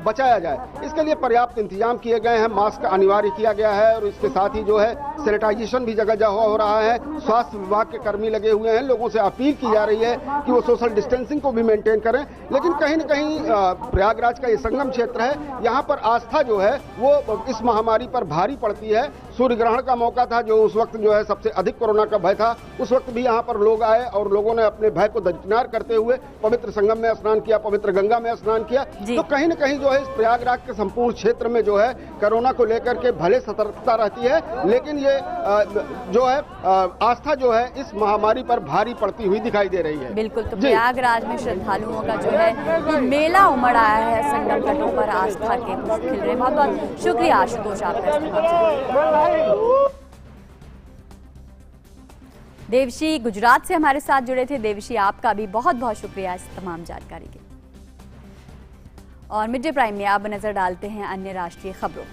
Speaker 4: बचाया जाए। इसके लिए पर्याप्त इंतजाम किए गए हैं, मास्क अनिवार्य किया गया है और इसके साथ ही जो है सैनिटाइजेशन भी जगह जगह हो रहा है। स्वास्थ्य विभाग के कर्मी लगे हुए हैं, लोगों से अपील की जा रही है कि वो सोशल डिस्टेंसिंग को भी मेंटेन करें। लेकिन कहीं न कहीं प्रयागराज का ये संगम क्षेत्र है, यहाँ पर आस्था जो है वो इस महामारी पर भारी पड़ती है। सूर्य ग्रहण का मौका था, जो उस वक्त जो है सबसे अधिक कोरोना का भय था, उस वक्त भी यहाँ पर लोग आए और लोगों ने अपने भय को दरकिनार करते हुए पवित्र संगम में स्नान किया, पवित्र गंगा में स्नान किया। तो कहीं न कहीं जो है इस प्रयागराज के संपूर्ण क्षेत्र में जो है कोरोना को लेकर के भले सतर्कता रहती है, लेकिन ये जो है आस्था जो है इस महामारी पर भारी पड़ती हुई दिखाई दे रही है।
Speaker 3: बिल्कुल, तो प्रयागराज में श्रद्धालुओं का जो है मेला उमड़ आया है, संगम तटों पर आस्था के पुष्प खिल रहे हैं। बहुत बहुत शुक्रिया आशुतोष आपका। देवशी गुजरात से हमारे साथ जुड़े थे। देवशी, आपका भी बहुत बहुत शुक्रिया इस तमाम जानकारी के। और मिड डे प्राइम में अब नजर डालते हैं अन्य राष्ट्रीय खबरों।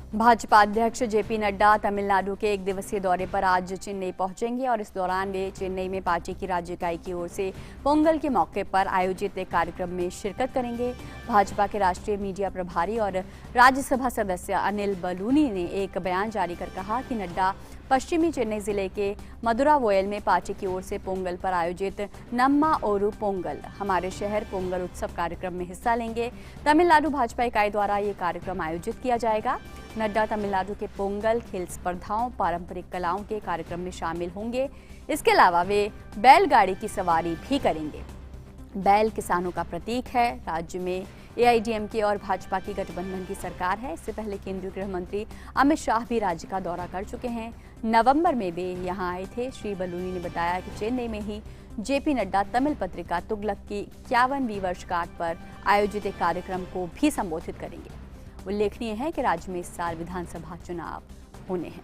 Speaker 3: भाजपा अध्यक्ष जेपी नड्डा तमिलनाडु के एक दिवसीय दौरे पर आज चेन्नई पहुंचेंगे और इस दौरान वे चेन्नई में पार्टी की राज्य इकाई की ओर से पोंगल के मौके पर आयोजित एक कार्यक्रम में शिरकत करेंगे। भाजपा के राष्ट्रीय मीडिया प्रभारी और राज्यसभा सदस्य अनिल बलूनी ने एक बयान जारी कर कहा कि नड्डा पश्चिमी चेन्नई जिले के मदुरावोयल में पार्टी की ओर से पोंगल पर आयोजित नम्मा ओरू पोंगल हमारे शहर पोंगल उत्सव कार्यक्रम में हिस्सा लेंगे। तमिलनाडु भाजपा इकाई द्वारा ये कार्यक्रम आयोजित किया जाएगा। नड्डा तमिलनाडु के पोंगल खेल स्पर्धाओं, पारंपरिक कलाओं के कार्यक्रम में शामिल होंगे। इसके अलावा वे बैलगाड़ी की सवारी भी करेंगे। बैल किसानों का प्रतीक है। राज्य में एआईडीएमके और भाजपा की गठबंधन की सरकार है। इससे पहले केंद्रीय गृह मंत्री अमित शाह भी राज्य का दौरा कर चुके हैं। नवंबर में वे यहां आए थे। श्री बलूनी ने बताया कि चेन्नई में ही जेपी नड्डा तमिल पत्रिका तुगलक की 51वीं वर्षगांठ पर आयोजित एक कार्यक्रम को भी संबोधित करेंगे। उल्लेखनीय है कि राज्य में इस साल विधानसभा चुनाव होने हैं।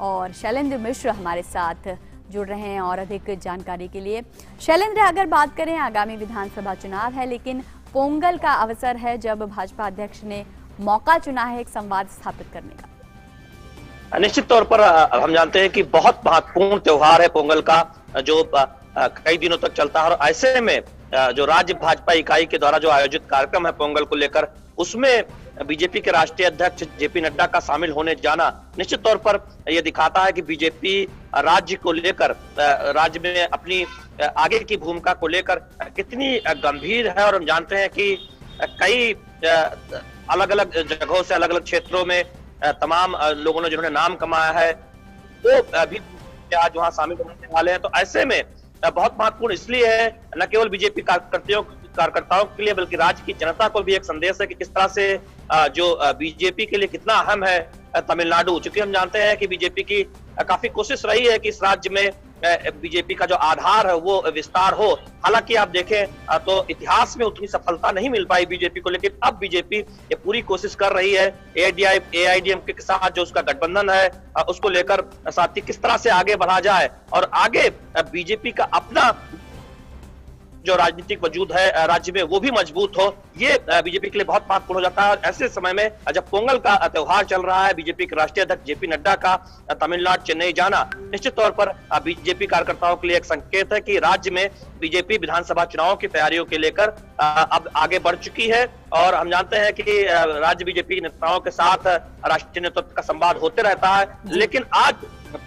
Speaker 3: और शैलेंद्र मिश्र हमारे साथ जुड़ रहे हैं और अधिक जानकारी के लिए। शैलेंद्र, अगर बात करें, आगामी विधानसभा चुनाव है, लेकिन पोंगल का अवसर है जब भाजपा अध्यक्ष ने मौका चुना है एक संवाद स्थापित करने का।
Speaker 8: निश्चित तौर पर हम जानते हैं कि बहुत महत्वपूर्ण त्योहार है पोंगल का, जो कई दिनों तक चलता है। और ऐसे में जो राज्य भाजपा इकाई के द्वारा जो आयोजित कार्यक्रम है पोंगल को लेकर, उसमें बीजेपी के राष्ट्रीय अध्यक्ष जेपी नड्डा का शामिल होने जाना निश्चित तौर पर यह दिखाता है कि बीजेपी राज्य को लेकर, राज्य में अपनी आगे की भूमिका को लेकर कितनी गंभीर है। और हम जानते हैं कि कई अलग अलग जगहों से, अलग अलग क्षेत्रों में तमाम लोगों ने जिन्होंने नाम कमाया है वो भी आज वहां शामिल होने वाले हैं। तो ऐसे में बहुत महत्वपूर्ण इसलिए है, न केवल बीजेपी कार्यकर्ताओं के लिए बल्कि राज्य की जनता को भी एक संदेश है कि किस तरह से जो बीजेपी के लिए कितना अहम है तमिलनाडु। चूंकि हम जानते हैं कि बीजेपी की काफी कोशिश रही है कि इस राज्य में बीजेपी का जो आधार है वो विस्तार हो। हालांकि आप देखें तो इतिहास में उतनी सफलता नहीं मिल पाई बीजेपी को, लेकिन अब बीजेपी ये पूरी कोशिश कर रही है एआईडीएमके के साथ जो उसका गठबंधन है उसको लेकर साथ ही किस तरह से आगे बढ़ा जाए और आगे बीजेपी का अपना जो राजनीतिक वजूद है राज्य में वो भी मजबूत हो। ये बीजेपी के लिए बहुत महत्वपूर्ण हो जाता है। ऐसे समय में जब पोंगल का त्योहार चल रहा है, बीजेपी के राष्ट्रीय अध्यक्ष जेपी नड्डा का तमिलनाडु चेन्नई जाना निश्चित तौर पर बीजेपी कार्यकर्ताओं के लिए एक संकेत है कि राज्य में बीजेपी विधानसभा चुनाव की तैयारियों के लेकर अब आगे बढ़ चुकी है। और हम जानते हैं कि राज्य बीजेपी के नेताओं के साथ राष्ट्रीय नेतृत्व का संवाद होते रहता है, लेकिन आज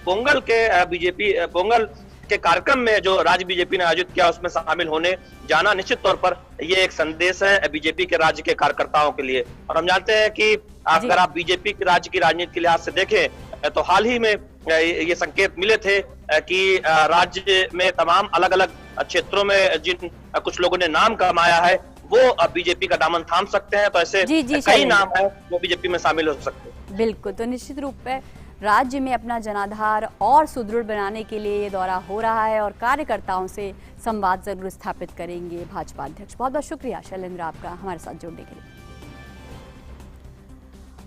Speaker 8: पोंगल के पोंगल के कार्यक्रम में जो राज्य बीजेपी ने आयोजित किया उसमें शामिल होने जाना निश्चित तौर पर ये एक संदेश है बीजेपी के राज्य के कार्यकर्ताओं के लिए। और हम जानते हैं कि अगर आप बीजेपी के राज्य की राजनीति के लिहाज से देखें तो हाल ही में ये संकेत मिले थे कि राज्य में तमाम अलग अलग क्षेत्रों में जिन कुछ लोगों ने नाम कमाया है वो बीजेपी का दामन थाम सकते हैं। तो ऐसे कई नाम है वो बीजेपी में शामिल हो सकते हैं।
Speaker 3: बिल्कुल, तो निश्चित रूप से राज्य में अपना जनाधार और सुदृढ़ बनाने के लिए ये दौरा हो रहा है और कार्यकर्ताओं से संवाद जरूर स्थापित करेंगे भाजपा अध्यक्ष। बहुत बहुत शुक्रिया शैलेंद्र आपका हमारे साथ जुड़ने के लिए।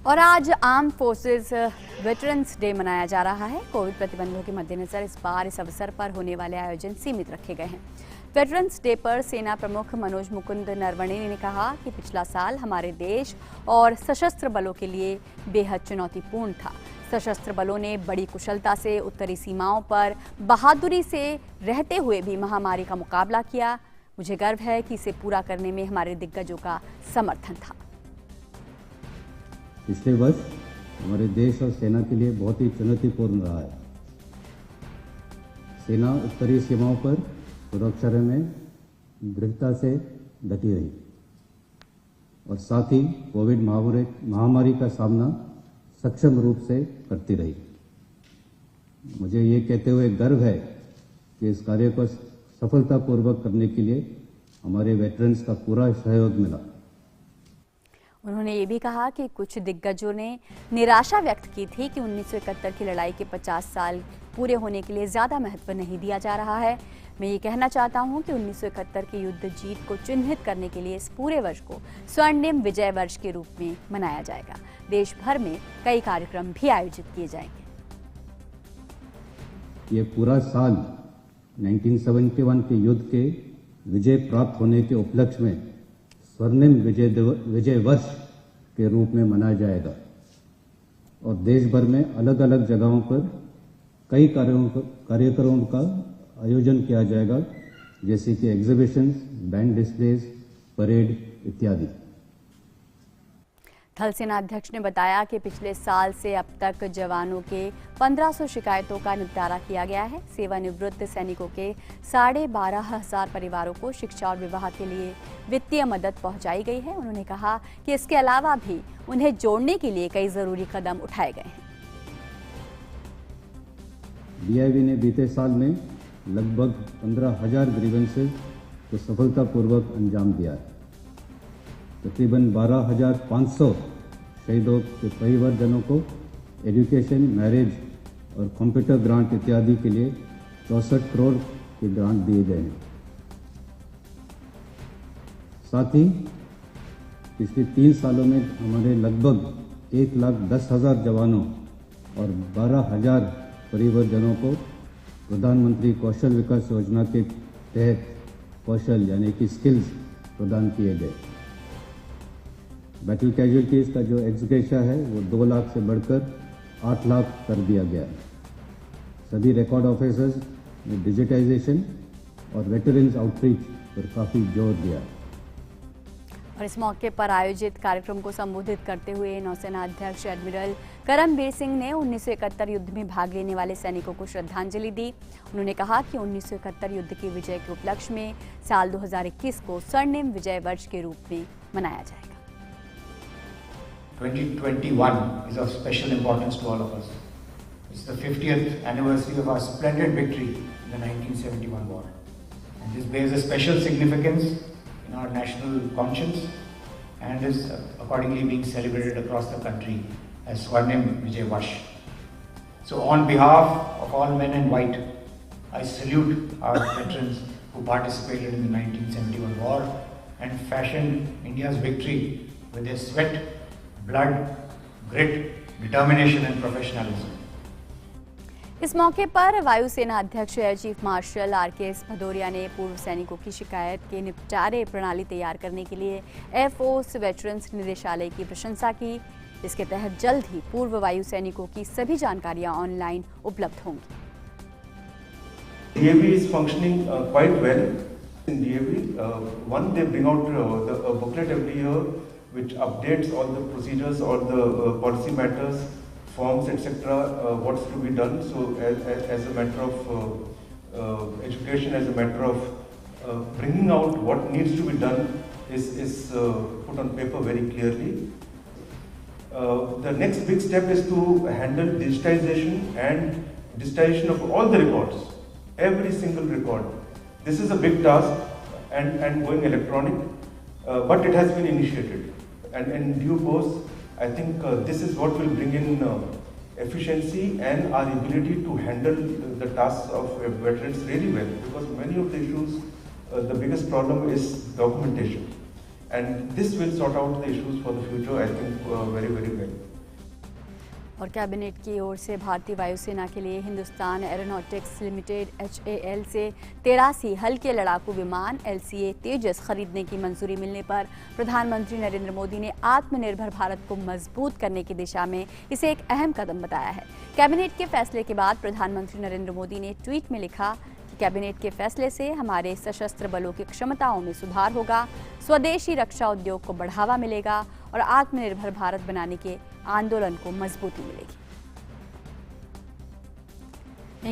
Speaker 3: और आज आर्म फोर्सेस वेटरन्स डे मनाया जा रहा है। कोविड प्रतिबंधों के मद्देनजर इस बार इस अवसर पर होने वाले आयोजन सीमित रखे गए हैं। वेटरन्स डे पर सेना प्रमुख मनोज मुकुंद नरवणे ने कहा कि पिछला साल हमारे देश और सशस्त्र बलों के लिए बेहद चुनौतीपूर्ण था। सशस्त्र बलों ने बड़ी कुशलता से उत्तरी सीमाओं पर बहादुरी से रहते हुए भी महामारी का मुकाबला किया। मुझे गर्व है कि इसे पूरा करने में हमारे दिग्गजों का समर्थन था।
Speaker 9: पिछले वर्ष हमारे देश और सेना के लिए बहुत ही चुनौतीपूर्ण रहा है। सेना उत्तरी सीमाओं पर सुरक्षा में दृढ़ता से डटी रही और साथ ही कोविड महामारी का सामना सक्षम रूप से करती रही। मुझे ये कहते हुए गर्व है कि इस कार्य को सफलतापूर्वक करने के लिए हमारे वेटरन्स का पूरा सहयोग मिला।
Speaker 3: उन्होंने ये भी कहा कि कुछ दिग्गजों ने निराशा व्यक्त की थी कि 1971 की लड़ाई के 50 साल पूरे होने के लिए ज़्यादा महत्व नहीं दिया जा रहा है। मैं ये कहना चाहता हूं कि 1971 की युद्ध जीत को चिन्हित करने के लिए इस पूरे वर्ष को स्वर्णिम विजय वर्ष के रूप में मनाया जाएगा। देश भर में कई कार्यक्रम भी आयोजित किए जाएंगे।
Speaker 9: ये पूरा साल 1971 के युद्ध के विजय प्राप्त होने के उपलक्ष्य में स्वर्णिम विजय वर्ष के रूप में मनाया जाएगा और देश भर में अलग अलग जगहों पर कई कार्यक्रमों का आयोजन किया जाएगा, जैसे कि एग्जीबिशंस, बैंड डिस्प्लेज, परेड इत्यादि।
Speaker 3: थल सेना अध्यक्ष ने बताया कि पिछले साल से अब तक जवानों के 1500 शिकायतों का निपटारा किया गया है। सेवानिवृत्त सैनिकों के 12,500 परिवारों को शिक्षा और विवाह के लिए वित्तीय मदद पहुंचाई गई है। उन्होंने कहा कि इसके अलावा भी उन्हें जोड़ने के लिए कई जरूरी कदम उठाए गए हैं।
Speaker 9: DIV ने बीते साल में लगभग 15,000 ग्रीवेंसेस को सफलतापूर्वक अंजाम दिया है। तकरीबन 12,500 शहीदों के परिवारजनों को एजुकेशन, मैरिज और कंप्यूटर ग्रांट इत्यादि के लिए 64 करोड़ के ग्रांट दिए गए हैं। साथ ही पिछले 3 सालों में हमारे लगभग 1,10,000 जवानों और 12,000 परिवारजनों को प्रधानमंत्री कौशल विकास योजना के तहत कौशल यानी कि स्किल्स प्रदान किए गए। बैटल कैजुअलिटीज का जो एक्सग्रेशिया है वो 2 लाख से बढ़कर 8 लाख कर दिया गया है। सभी रिकॉर्ड ऑफिसर्स ने डिजिटाइजेशन और वेटरन्स आउटरीच पर काफ़ी जोर दिया है।
Speaker 3: और इस मौके पर आयोजित कार्यक्रम को संबोधित करते हुए नौसेना अध्यक्ष एडमिरल करमबीर सिंह ने 1971 युद्ध में भाग लेने वाले सैनिकों को श्रद्धांजलि दी। उन्होंने कहा कि 1971 युद्ध के विजय के उपलक्ष्य में साल 2021 को स्वर्णिम विजय वर्ष के रूप में मनाया जाएगा।
Speaker 10: 2021 is of special importance to all of us. It's the 50th anniversary of our splendid victory in the 1971 war. And this bears a special significance in our national conscience and is accordingly being celebrated across the country as Swarnim Vijay Varsh. So on behalf of all men in white, I salute our veterans who participated in the 1971 war and fashioned India's victory with their sweat, blood, grit, determination and professionalism.
Speaker 3: इस मौके पर वायुसेना अध्यक्ष air chief marshal RKS Bhadauria ने पूर्व सैनिकों की शिकायत के निपटारे प्रणाली तैयार करने के लिए एयरफोर्स वेटरन्स निदेशालय की प्रशंसा की। इसके तहत जल्द ही पूर्व वायु सैनिकों की सभी जानकारियां ऑनलाइन उपलब्ध होंगी।
Speaker 11: DAV is functioning quite well. In DAV, one they bring out a booklet every year which updates all the procedures, all the policy matters, forms, etc. What's to be done. So, as a matter of education, as a matter of bringing out what needs to be done is put on paper very clearly. The next big step is to handle digitization and digitization of all the records, every single record. This is a big task and going electronic, but it has been initiated. And in due course, I think this is what will bring in efficiency and our ability to handle the tasks of veterans really well. Because many of the issues, the biggest problem is documentation. And this will sort out the issues for the future, I think, very, very well.
Speaker 3: और cabinet की ओर से भारतीय वायुसेना के लिए Hindustan aeronautics limited HAL से 83 हल्के लड़ाकू विमान LCA तेजस खरीदने की मंजूरी मिलने पर प्रधानमंत्री नरेंद्र मोदी ने आत्मनिर्भर भारत को मजबूत करने की दिशा में इसे एक अहम कदम बताया है। कैबिनेट के फैसले के बाद प्रधानमंत्री नरेंद्र मोदी ने ट्वीट में लिखा कि कैबिनेट के फैसले से हमारे सशस्त्र बलों की क्षमताओं में सुधार होगा, स्वदेशी रक्षा उद्योग को बढ़ावा मिलेगा और आत्मनिर्भर भारत बनाने के आंदोलन को मजबूती मिलेगी।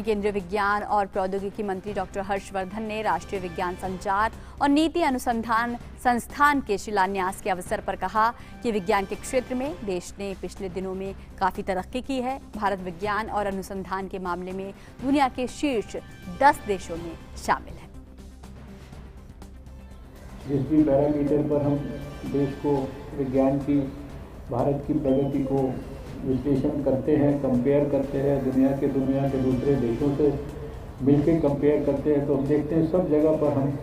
Speaker 3: केंद्रीय विज्ञान और प्रौद्योगिकी मंत्री डॉक्टर हर्षवर्धन ने राष्ट्रीय विज्ञान संचार और नीति अनुसंधान संस्थान के शिलान्यास के अवसर पर कहा कि विज्ञान के क्षेत्र में देश ने पिछले दिनों में काफी तरक्की की है। भारत विज्ञान और अनुसंधान के मामले में दुनिया के शीर्ष 10 देशों में शामिल है।
Speaker 12: जिस भी पैरामीटर पर हम देश को विज्ञान की भारत की प्रगति को विश्लेषण करते हैं, कंपेयर करते हैं, दुनिया के दूसरे देशों से मिलकर कंपेयर करते हैं, तो हम देखते हैं सब जगह पर हम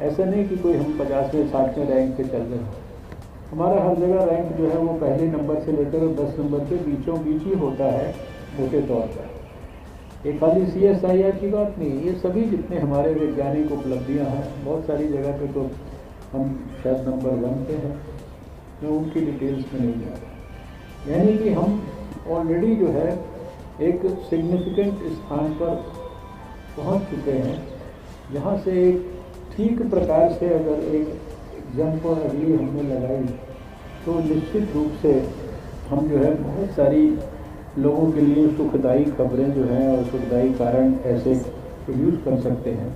Speaker 12: ऐसा नहीं कि कोई हम 50वें 60वें रैंक पे चल रहे हैं। हमारा हर जगह रैंक जो है वो पहले नंबर से लेकर 10 नंबर के बीचों बीच ही होता है मोटे तौर पर। ये खाली CSIR की बात नहीं, ये सभी जितने हमारे वैज्ञानिक उपलब्धियाँ हैं, बहुत सारी जगह पे तो हम शायद नंबर 1 पे हैं। मैं उनकी डिटेल्स में नहीं जा रहा। यानी कि हम ऑलरेडी जो है एक सिग्निफिकेंट स्थान पर पहुंच चुके हैं, जहां से एक ठीक प्रकार से अगर एक जंप अगली हमने लगाई तो निश्चित रूप से हम जो है बहुत सारी लोगों के लिए सुखदायी खबरें जो हैं और सुखदायी कारण ऐसे प्रोड्यूस कर सकते हैं।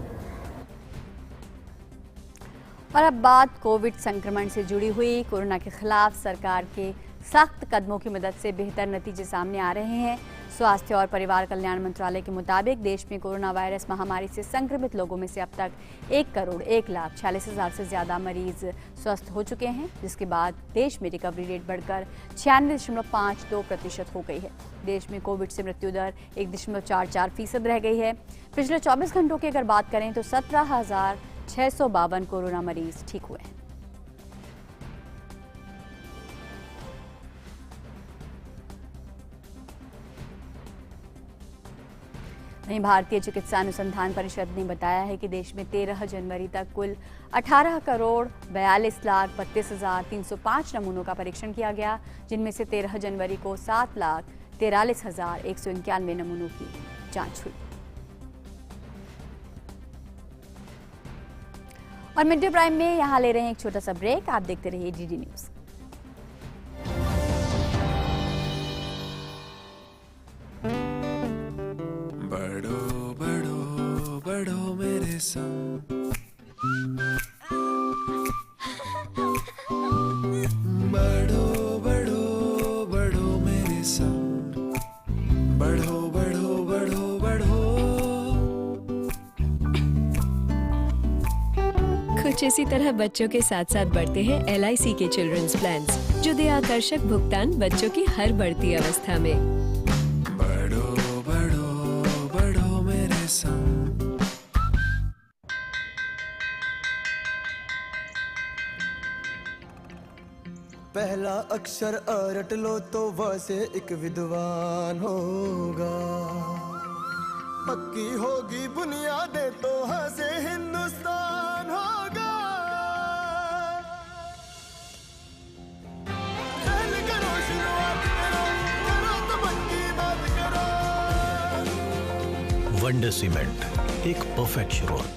Speaker 3: और अब बात कोविड संक्रमण से जुड़ी हुई। कोरोना के खिलाफ सरकार के सख्त कदमों की मदद से बेहतर नतीजे सामने आ रहे हैं। स्वास्थ्य और परिवार कल्याण मंत्रालय के मुताबिक देश में कोरोना वायरस महामारी से संक्रमित लोगों में से अब तक 1,01,46,000 से ज़्यादा मरीज स्वस्थ हो चुके हैं, जिसके बाद देश में रिकवरी रेट बढ़कर 96.52% हो गई है। देश में कोविड से मृत्यु दर 1.44% रह गई है। पिछले 24 घंटों की अगर बात करें तो 17,652 कोरोना मरीज ठीक हुए हैं। वहीं भारतीय चिकित्सा अनुसंधान परिषद ने बताया है कि देश में 13 जनवरी तक कुल 18,42,32,305 नमूनों का परीक्षण किया गया, जिनमें से 13 जनवरी को 7,43,191 नमूनों की जांच हुई। और मिड डे प्राइम में यहाँ ले रहे हैं एक छोटा सा ब्रेक। आप देखते रहिए DD न्यूज।
Speaker 13: बढ़ो बढ़ो बढ़ो मेरे संग, बढ़ो बढ़ो बढ़ो मेरे संग, बढ़ो बढ़ो बढ़ो बढ़ो।
Speaker 14: कुछ इसी तरह बच्चों के साथ साथ बढ़ते हैं LIC के चिल्ड्रंस प्लान्स, जो दे आकर्षक भुगतान बच्चों की हर बढ़ती अवस्था में।
Speaker 13: पहला अक्षर रट लो तो वह से एक विद्वान होगा, पक्की होगी बुनियादें तो हाँ से हिंदुस्तान होगा। पहल करो, शुरुआत करो, करो तो मन की बात करो।
Speaker 15: वंडर सीमेंट, एक परफेक्ट शुरुआत।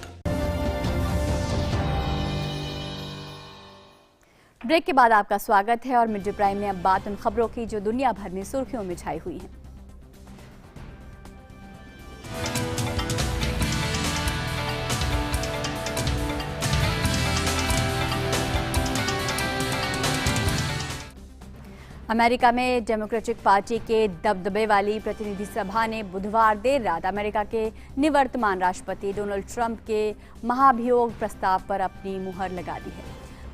Speaker 3: ब्रेक के बाद आपका स्वागत है और मिड डे प्राइम में अब बात उन खबरों की जो दुनिया भर में सुर्खियों में छाई हुई हैं। अमेरिका में डेमोक्रेटिक पार्टी के दबदबे वाली प्रतिनिधि सभा ने बुधवार देर रात अमेरिका के निवर्तमान राष्ट्रपति डोनाल्ड ट्रंप के महाभियोग प्रस्ताव पर अपनी मुहर लगा दी है।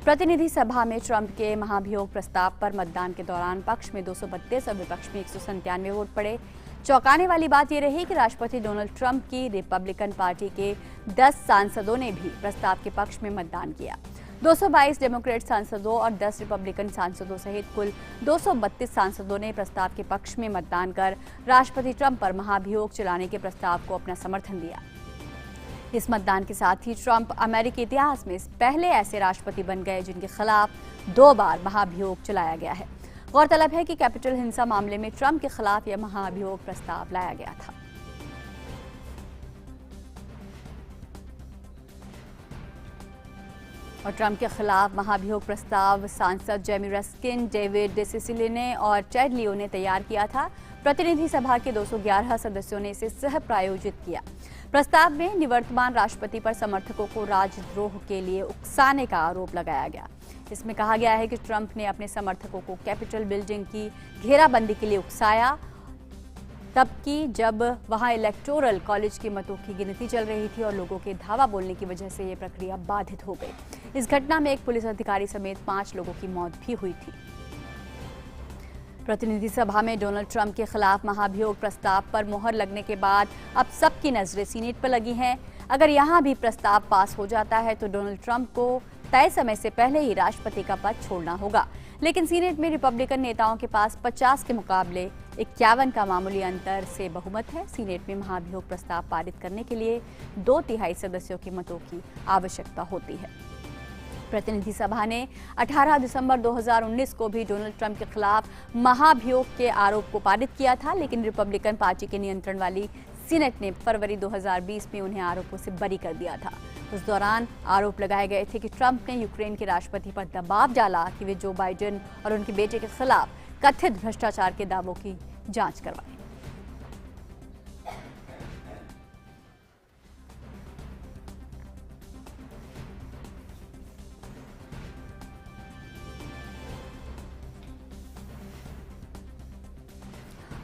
Speaker 3: प्रतिनिधि सभा में ट्रंप के महाभियोग प्रस्ताव पर मतदान के दौरान पक्ष में 232 और विपक्ष में 197 वोट पड़े। चौंकाने वाली बात यह रही कि राष्ट्रपति डोनाल्ड ट्रंप की रिपब्लिकन पार्टी के 10 सांसदों ने भी प्रस्ताव के पक्ष में मतदान किया। 222 डेमोक्रेट सांसदों और 10 रिपब्लिकन सांसदों सहित कुल 232 सांसदों ने प्रस्ताव के पक्ष में मतदान कर राष्ट्रपति ट्रंप पर महाभियोग चलाने के प्रस्ताव को अपना समर्थन दिया। इस मतदान के साथ ही ट्रंप अमेरिकी इतिहास में पहले ऐसे राष्ट्रपति बन गए जिनके खिलाफ 2 बार महाभियोग चलाया गया है। गौरतलब है कि कैपिटल हिंसा मामले में ट्रंप के खिलाफ यह महाभियोग प्रस्ताव लाया गया था। और ट्रंप के खिलाफ महाभियोग प्रस्ताव सांसद जेमी रस्किन, डेविड डिसिसिलिने और टेड लियो ने तैयार किया था। प्रतिनिधि सभा के 211 सदस्यों ने इसे सह प्रायोजित किया। प्रस्ताव में निवर्तमान राष्ट्रपति पर समर्थकों को राजद्रोह के लिए उकसाने का आरोप लगाया गया। इसमें कहा गया है कि ट्रंप ने अपने समर्थकों को कैपिटल बिल्डिंग की घेराबंदी के लिए उकसाया, तब कि जब वहां इलेक्टोरल कॉलेज के मतों की गिनती चल रही थी और लोगों के धावा बोलने की वजह से ये प्रक्रिया बाधित हो गई। इस घटना में एक पुलिस अधिकारी समेत 5 लोगों की मौत भी हुई थी। प्रतिनिधि सभा में डोनाल्ड ट्रंप के खिलाफ महाभियोग प्रस्ताव पर मोहर लगने के बाद अब सबकी नजरें सीनेट पर लगी हैं। अगर यहां भी प्रस्ताव पास हो जाता है तो डोनाल्ड ट्रंप को तय समय से पहले ही राष्ट्रपति का पद छोड़ना होगा। लेकिन सीनेट में रिपब्लिकन नेताओं के पास 50 के मुकाबले 51 का मामूली अंतर से बहुमत है। सीनेट में महाभियोग प्रस्ताव पारित करने के लिए 2/3 सदस्यों के मतों की आवश्यकता होती है। प्रतिनिधि सभा ने 18 दिसंबर 2019 को भी डोनाल्ड ट्रंप के खिलाफ महाभियोग के आरोप को पारित किया था, लेकिन रिपब्लिकन पार्टी के नियंत्रण वाली सीनेट ने फरवरी 2020 में उन्हें आरोपों से बरी कर दिया था। उस दौरान आरोप लगाए गए थे कि ट्रंप ने यूक्रेन के राष्ट्रपति पर दबाव डाला कि वे जो बाइडेन और उनके बेटे के खिलाफ कथित भ्रष्टाचार के दावों की जांच करवाएं।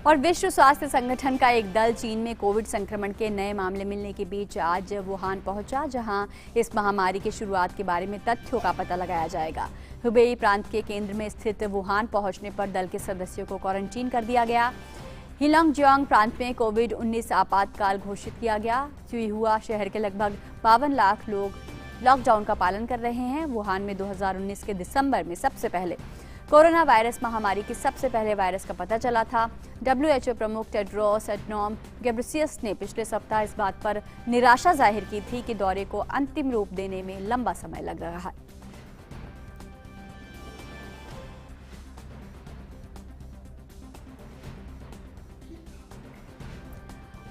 Speaker 3: और विश्व स्वास्थ्य संगठन का एक दल चीन में कोविड संक्रमण के नए मामले मिलने के बीच आज वुहान पहुंचा, जहां इस महामारी की शुरुआत के बारे में तथ्यों का पता लगाया जाएगा। हुबेई प्रांत के केंद्र में स्थित वुहान पहुंचने पर दल के सदस्यों को क्वारंटीन कर दिया गया। हिलोंगजियांग प्रांत में कोविड-19 आपातकाल घोषित किया गया। चुईहुआ शहर के लगभग 52 लाख लोग लॉकडाउन का पालन कर रहे हैं। वुहान में 2019 के दिसंबर में सबसे पहले कोरोना वायरस महामारी के सबसे पहले वायरस का पता चला था। WHO प्रमुख टेड्रोस एडनॉम घेब्रेयेसस ने पिछले सप्ताह इस बात पर निराशा जाहिर की थी कि दौरे को अंतिम रूप देने में लंबा समय लग रहा है।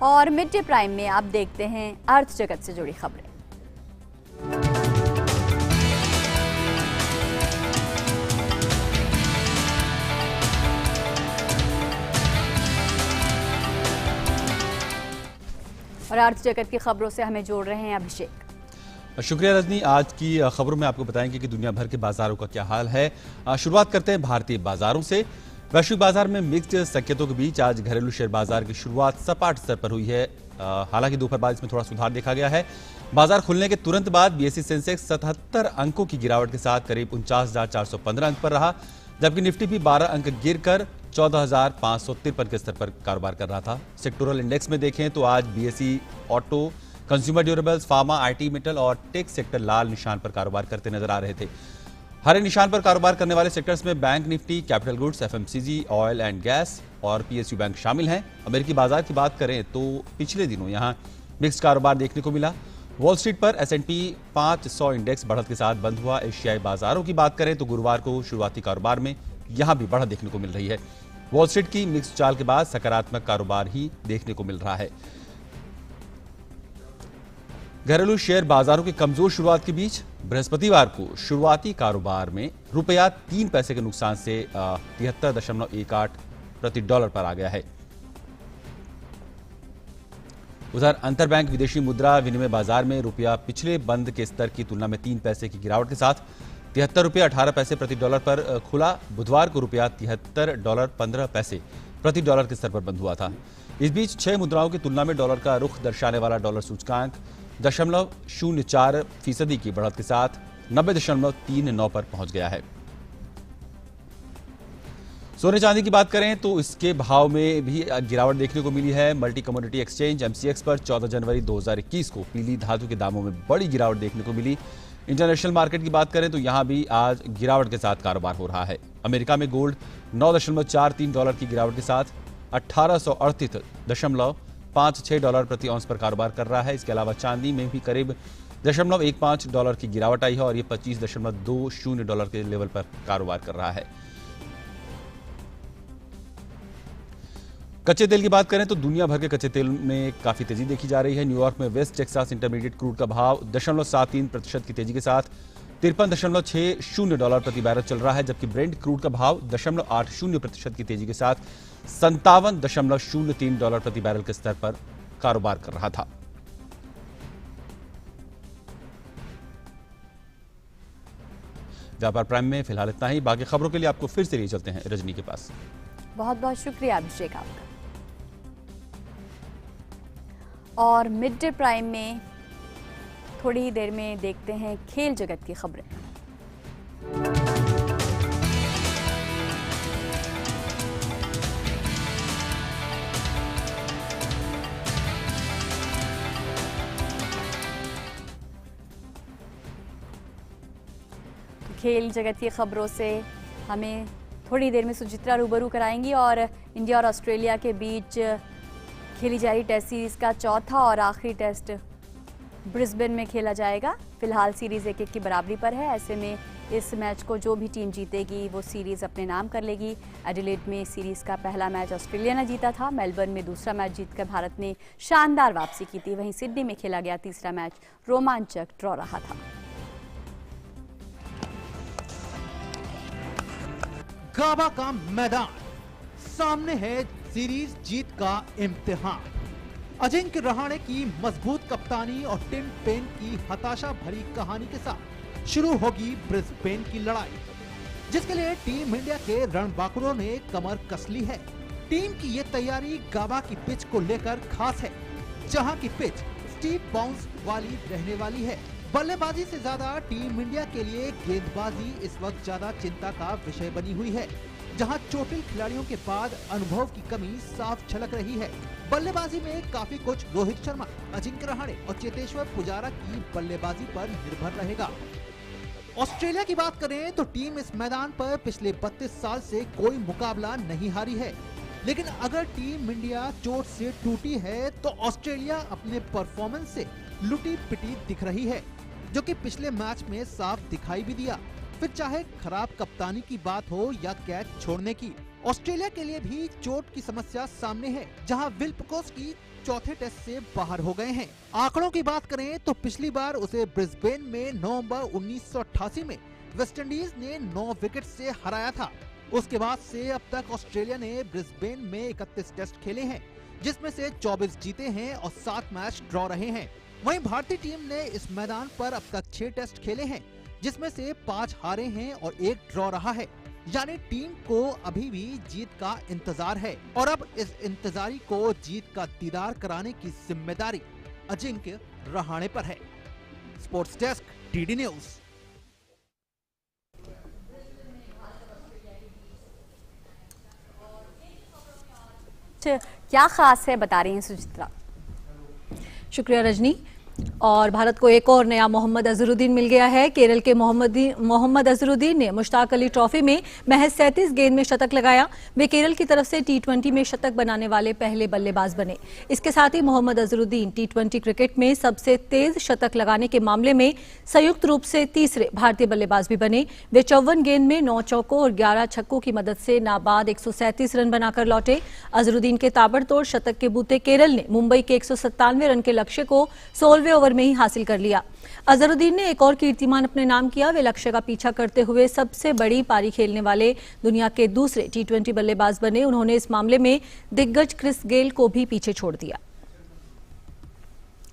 Speaker 3: और मिड डे प्राइम में आप देखते हैं अर्थ जगत से जुड़ी खबरें। और अर्थ जगत की खबरों से हमें जोड़ रहे हैं अभिषेक।
Speaker 16: शुक्रिया रजनी। आज की खबरों में आपको बताएंगे कि दुनिया भर के बाजारों का क्या हाल है। शुरुआत करते हैं भारतीय बाजारों से। वैश्विक बाजार में मिक्स्ड संकेतों के बीच आज घरेलू शेयर बाजार की शुरुआत सपाट स्तर पर हुई है। हालांकि दोपहर बाद इसमें थोड़ा सुधार देखा गया है। बाजार खुलने के तुरंत बाद बीएसई सेंसेक्स 77 अंकों की गिरावट के साथ करीब 49,415 अंक पर रहा, जबकि निफ्टी भी 12 अंक गिरकर 14,553 के स्तर पर कारोबार कर रहा था। सेक्टोरल इंडेक्स में देखें तो आज BSE auto, consumer durables, pharma, IT, metal और टेक सेक्टर लाल निशान पर कारोबार करते नजर आ रहे थे। हरे निशान पर कारोबार करने वाले सेक्टर्स में bank Nifty, capital goods, FMCG, oil and gas और पीएसयू बैंक शामिल हैं। अमेरिकी बाजार की बात करें तो पिछले दिनों यहां मिक्स्ड कारोबार देखने को मिला। वॉल स्ट्रीट पर S&P 500 इंडेक्स बढ़त के साथ बंद हुआ। एशियाई बाजारों की बात करें तो गुरुवार को शुरुआती कारोबार में यहां भी बढ़त देखने को मिल रही है। वॉल स्ट्रीट की मिक्स्ड चाल के बाद सकारात्मक कारोबार ही देखने को मिल रहा है। घरेलू शेयर बाजारों की कमजोर शुरुआत के बीच बृहस्पतिवार को शुरुआती कारोबार में रुपया 3 पैसे के नुकसान से 73.18 प्रति डॉलर पर आ गया है। उधर अंतरबैंक विदेशी मुद्रा विनिमय बाजार में रुपया पिछले बंद के स्तर की तुलना में 3 पैसे की गिरावट के साथ 73 रुपये 18 पैसे प्रति डॉलर पर खुला। बुधवार को रुपया 73 डॉलर 15 पैसे प्रति डॉलर के स्तर पर बंद हुआ था। इस बीच 6 मुद्राओं की तुलना में डॉलर का रुख दर्शाने वाला डॉलर सूचकांक 0.04% की बढ़त के साथ 90.39 पर पहुंच गया है। सोने चांदी की बात करें तो इसके भाव में भी गिरावट देखने को मिली है। मल्टी कमोडिटी एक्सचेंज MCX पर 14 जनवरी 2021 को पीली धातु के दामों में बड़ी गिरावट देखने को मिली। इंटरनेशनल मार्केट की बात करें तो यहां भी आज गिरावट के साथ कारोबार हो रहा है। अमेरिका में गोल्ड 9.43 डॉलर की गिरावट के साथ 1838.56 डॉलर प्रति औंस पर कारोबार कर रहा है। इसके अलावा चांदी में भी करीब 0.15 डॉलर की गिरावट आई है और ये 25.20 डॉलर के लेवल पर कारोबार कर रहा है। कच्चे तेल की बात करें तो दुनिया भर के कच्चे तेल में काफी तेजी देखी जा रही है। न्यूयॉर्क में वेस्ट टेक्सास इंटरमीडिएट क्रूड का भाव 0.73% की तेजी के साथ 53.60 डॉलर प्रति बैरल चल रहा है, जबकि ब्रेंट क्रूड का भाव 0.80% की तेजी के साथ 57.03 डॉलर प्रति बैरल के स्तर पर कारोबार कर रहा था। व्यापार प्राइम में फिलहाल इतना ही। बाकी खबरों के लिए आपको फिर से ले चलते हैं रजनी के पास।
Speaker 3: बहुत बहुत शुक्रिया अभिषेक आपका। और मिड डे प्राइम में थोड़ी ही देर में देखते हैं खेल जगत की खबरें। खेल जगत की खबरों से हमें थोड़ी देर में सुचित्रा रूबरू कराएंगी और इंडिया और ऑस्ट्रेलिया के बीच खेली जा रही टेस्ट सीरीज का चौथा और आखिरी टेस्ट ब्रिस्बेन में खेला जाएगा। फिलहाल सीरीज 1-1 की बराबरी पर है। ऐसे में इस मैच को जो भी टीम जीतेगी वो सीरीज अपने नाम कर लेगी। एडिलेड में सीरीज का पहला मैच ऑस्ट्रेलिया ने जीता था। मेलबर्न में दूसरा मैच जीतकर भारत ने शानदार वापसी की थी। वहीं सिडनी में खेला गया तीसरा मैच रोमांचक ड्रॉ रहा था।
Speaker 17: गाबा का मैदान, सामने है सीरीज जीत का इम्तिहान। अजिंक्य रहाणे की मजबूत कप्तानी और टिम पेन की हताशा भरी कहानी के साथ शुरू होगी ब्रिस्बेन की लड़ाई, जिसके लिए टीम इंडिया के रणबांकुरों ने कमर कस ली है। टीम की ये तैयारी गाबा की पिच को लेकर खास है, जहां की पिच स्टीप बाउंस वाली रहने वाली है। बल्लेबाजी से ज्यादा टीम इंडिया के लिए गेंदबाजी इस वक्त ज्यादा चिंता का विषय बनी हुई है, जहां चोटिल खिलाड़ियों के बाद अनुभव की कमी साफ झलक रही है। बल्लेबाजी में काफी कुछ रोहित शर्मा, अजिंक्य रहाणे और चेतेश्वर पुजारा की बल्लेबाजी पर निर्भर रहेगा। ऑस्ट्रेलिया की बात करें तो टीम इस मैदान पर पिछले 32 साल से कोई मुकाबला नहीं हारी है, लेकिन अगर टीम इंडिया चोट से टूटी है तो ऑस्ट्रेलिया अपने परफॉर्मेंस से लुटी पिटी दिख रही है, जो कि पिछले मैच में साफ दिखाई भी दिया। फिर चाहे खराब कप्तानी की बात हो या कैच छोड़ने की, ऑस्ट्रेलिया के लिए भी चोट की समस्या सामने है, जहां विल पुकोस्की चौथे टेस्ट से बाहर हो गए हैं। आंकड़ों की बात करें तो पिछली बार उसे ब्रिस्बेन में नवंबर 1988 में वेस्टइंडीज ने 9 विकेट से हराया था। उसके बाद से अब तक ऑस्ट्रेलिया ने ब्रिस्बेन में 31 टेस्ट खेले हैं, जिसमें से 24 जीते हैं और 7 मैच ड्रॉ रहे हैं। वहीं भारतीय टीम ने इस मैदान पर अब तक 6 टेस्ट खेले हैं, जिसमें से 5 हारे हैं और 1 ड्रॉ रहा है। यानी टीम को अभी भी जीत का इंतजार है और अब इस इंतजारी को जीत का दीदार कराने की जिम्मेदारी अजिंक्य रहाणे पर है। Sports desk, TD news.
Speaker 3: क्या खास है बता रही हैं सुचित्रा।
Speaker 18: शुक्रिया रजनी। और भारत को एक और नया मोहम्मद अजहरुद्दीन मिल गया है। केरल के मोहम्मद अजहरुद्दीन ने मुश्ताक अली ट्रॉफी में महज 37 गेंद में शतक लगाया। वे केरल की तरफ से टी20 में शतक बनाने वाले पहले बल्लेबाज बने। इसके साथ ही मोहम्मद अजहरुद्दीन टी20 क्रिकेट में सबसे तेज शतक लगाने के मामले में संयुक्त रूप से तीसरे भारतीय बल्लेबाज भी बने। वे 54 गेंद में 9 चौकों और 11 छक्कों की मदद से नाबाद 137 रन बनाकर लौटे। अजहरुद्दीन के ताबड़तोड़ शतक के बूते केरल ने मुंबई के 197 रन के लक्ष्य को 16वें ओवर में ही हासिल कर लिया। अजहरुद्दीन ने एक और कीर्तिमान अपने नाम किया। वे लक्ष्य का पीछा करते हुए सबसे बड़ी पारी खेलने वाले दुनिया के दूसरे टी20 बल्लेबाज बने। उन्होंने इस मामले में दिग्गज क्रिस गेल को भी पीछे छोड़ दिया।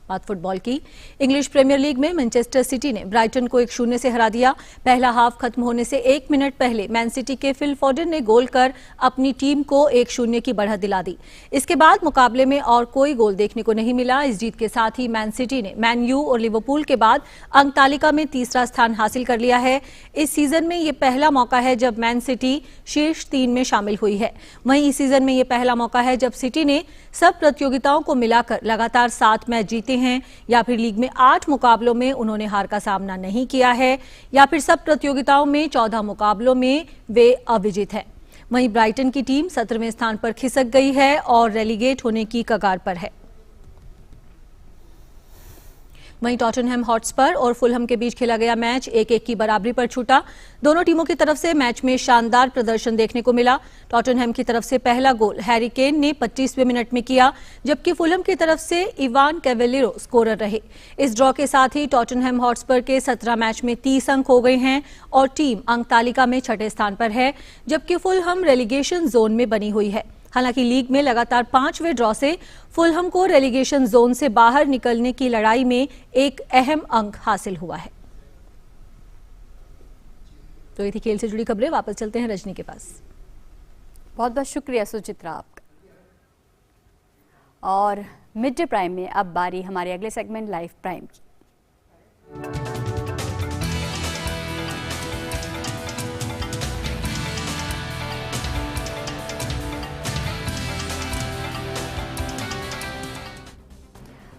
Speaker 18: बात फुटबॉल की। इंग्लिश प्रीमियर लीग में मैनचेस्टर सिटी ने ब्राइटन को 1-0 से हरा दिया। पहला हाफ खत्म होने से 1 मिनट पहले मैन सिटी के फिल फॉडेन ने गोल कर अपनी टीम को 1-0 की बढ़त दिला दी। इसके बाद मुकाबले में और कोई गोल देखने को नहीं मिला। इस जीत के साथ ही मैन सिटी ने मैन यू और लिवरपूल के बाद अंक तालिका में तीसरा स्थान हासिल कर लिया है। इस सीजन में ये पहला मौका है जब मैन सिटी शीर्ष 3 में शामिल हुई है। वहीं इस सीजन में ये पहला मौका है जब सिटी ने सब प्रतियोगिताओं को मिलाकर लगातार 7 मैच जीते हैं। हैं, या फिर लीग में 8 मुकाबलों में उन्होंने हार का सामना नहीं किया है, या फिर सब प्रतियोगिताओं में 14 मुकाबलों में वे अविजित हैं। वहीं ब्राइटन की टीम 17वें स्थान पर खिसक गई है और रेलीगेट होने की कगार पर है। वहीं टॉटनहम हॉटस्पर और फुलहम के बीच खेला गया मैच 1-1 की बराबरी पर छूटा। दोनों टीमों की तरफ से मैच में शानदार प्रदर्शन देखने को मिला। टॉटनहम की तरफ से पहला गोल हैरी केन ने 25वें मिनट में किया, जबकि फुलहम की तरफ से इवान कैवेलिरो स्कोरर रहे। इस ड्रॉ के साथ ही टॉटनहम हॉटस्पर के 17 मैच में 30 अंक हो गए हैं और टीम अंक तालिका में 6ठे स्थान पर है, जबकि फुलहम रेलीगेशन जोन में बनी हुई है। हालांकि लीग में लगातार 5वें ड्रॉ से फुलहम को रेलीगेशन जोन से बाहर निकलने की लड़ाई में एक अहम अंक हासिल हुआ है। तो ये थी खेल से जुड़ी खबरें। वापस चलते हैं रजनी के पास।
Speaker 3: बहुत बहुत शुक्रिया सुचित्रा आपका। और मिड डे प्राइम में अब बारी हमारे अगले सेगमेंट लाइव प्राइम की।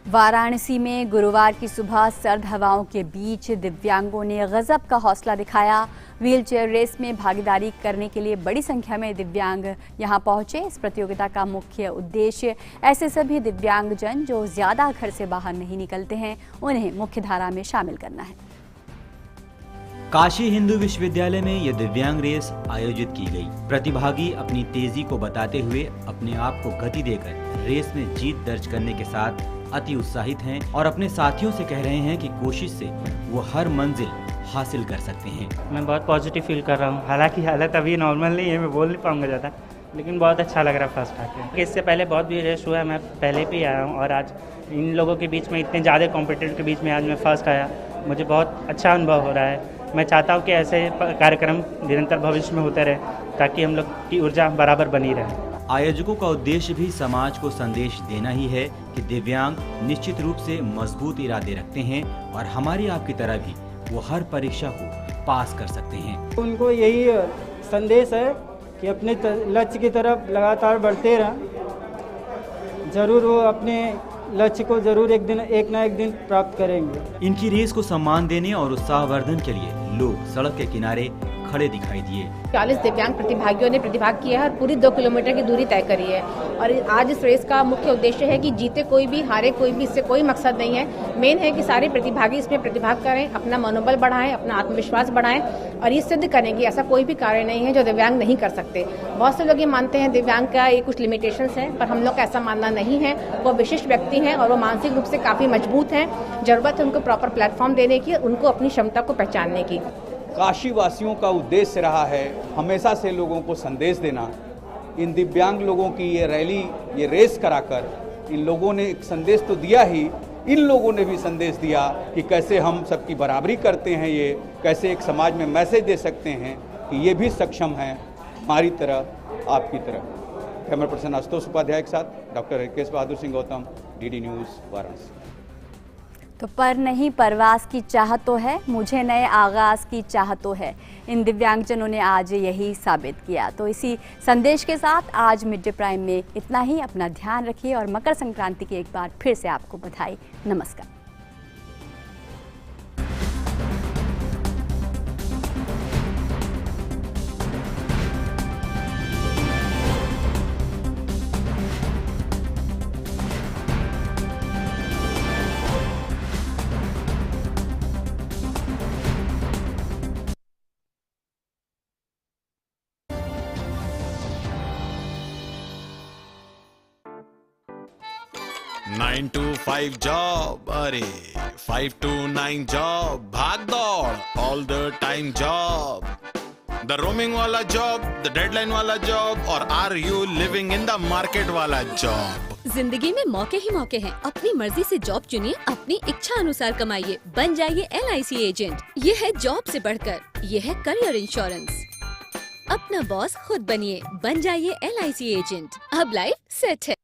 Speaker 3: वाराणसी में गुरुवार की सुबह सर्द हवाओं के बीच दिव्यांगों ने गजब का हौसला दिखाया। व्हीलचेयर रेस में भागीदारी करने के लिए बड़ी संख्या में दिव्यांग यहां पहुंचे। इस प्रतियोगिता का मुख्य उद्देश्य ऐसे सभी दिव्यांगजन जो ज्यादा घर से बाहर नहीं निकलते हैं, उन्हें मुख्यधारा में शामिल करना है।
Speaker 19: काशी हिंदू विश्वविद्यालय में यह दिव्यांग रेस आयोजित की गई। प्रतिभागी अपनी तेजी को बताते हुए अपने आप को गति देकर रेस में जीत दर्ज करने के साथ अति उत्साहित हैं और अपने साथियों से कह रहे हैं कि कोशिश से वो हर मंजिल हासिल कर सकते हैं।
Speaker 20: मैं बहुत पॉजिटिव फील कर रहा हूँ। हालांकि हालत अभी नॉर्मल नहीं है, मैं बोल नहीं पाऊंगा ज़्यादा, लेकिन बहुत अच्छा लग रहा है फर्स्ट आके। इससे पहले बहुत भी रेस हुआ है, मैं पहले भी आया हूँ और आज इन लोगों के बीच में, इतने ज़्यादा कॉम्पिटिटर के बीच में आज मैं फर्स्ट आया। मुझे बहुत अच्छा अनुभव हो रहा है। मैं चाहता हूँ कि ऐसे कार्यक्रम निरंतर भविष्य में होते रहे ताकि हम लोग की ऊर्जा बराबर बनी रहे।
Speaker 19: आयोजकों का उद्देश्य भी समाज को संदेश देना ही है कि दिव्यांग निश्चित रूप से मजबूत इरादे रखते हैं और हमारी आपकी तरह भी वो हर परीक्षा को पास कर सकते हैं।
Speaker 21: उनको यही संदेश है कि अपने लक्ष्य की तरफ लगातार बढ़ते रहें। जरूर वो अपने लक्ष्य को जरूर एक ना एक दिन प्राप्त करेंगे।
Speaker 19: इनकी रेस को सम्मान देने और उत्साहवर्धन के लिए लोग सड़क के किनारे खड़े दिखाई दिए।
Speaker 22: 40 दिव्यांग प्रतिभागियों ने प्रतिभाग किया है और पूरी 2 किलोमीटर की दूरी तय करी है। और आज इस रेस का मुख्य उद्देश्य है कि जीते कोई भी, हारे कोई भी, इससे कोई मकसद नहीं है। मेन है कि सारे प्रतिभागी इसमें प्रतिभाग करें, अपना मनोबल बढ़ाएं, अपना आत्मविश्वास बढ़ाएं और ये सिद्ध करें कि ऐसा कोई भी कार्य नहीं है जो दिव्यांग नहीं कर सकते। बहुत से लोग ये मानते हैं दिव्यांग का ये कुछ लिमिटेशंस हैं, पर हम लोग का ऐसा मानना नहीं है। वो विशिष्ट व्यक्ति हैं और वो मानसिक रूप से काफ़ी मजबूत हैं। जरूरत है उनको प्रॉपर प्लेटफॉर्म देने की, उनको अपनी क्षमता को पहचानने की।
Speaker 23: काशी वासियों का उद्देश्य रहा है हमेशा से लोगों को संदेश देना। इन दिव्यांग लोगों की ये रैली, ये रेस कराकर इन लोगों ने एक संदेश तो दिया ही, इन लोगों ने भी संदेश दिया कि कैसे हम सबकी बराबरी करते हैं, ये कैसे एक समाज में मैसेज दे सकते हैं कि ये भी सक्षम हैं हमारी तरह, आपकी तरह। कैमरा पर्सन आशुतोष उपाध्याय के साथ doctor Rikesh Bahadur Singh Gautam, DD news, Varanasi.
Speaker 3: तो पर नहीं परवास की चाहत तो है, मुझे नए आगाज की चाहत तो है। इन दिव्यांगजनों ने आज यही साबित किया। तो इसी संदेश के साथ आज मिड डे प्राइम में इतना ही। अपना ध्यान रखिए और मकर संक्रांति की एक बार फिर से आपको बधाई। नमस्कार।
Speaker 15: नाइन to 5 जॉब, अरे 5 to 9 जॉब, भाग दौड़ all the time job, the roaming वाला जॉब, द डेडलाइन वाला जॉब और are you living in the market वाला जॉब।
Speaker 24: जिंदगी में मौके ही मौके हैं। अपनी मर्जी से जॉब चुनिए, अपनी इच्छा अनुसार कमाइए, बन जाइए LIC एजेंट। ये है जॉब से बढ़कर, ये है करियर इंश्योरेंस। अपना बॉस खुद बनिए, बन जाइए LIC एजेंट। अब लाइफ सेट है।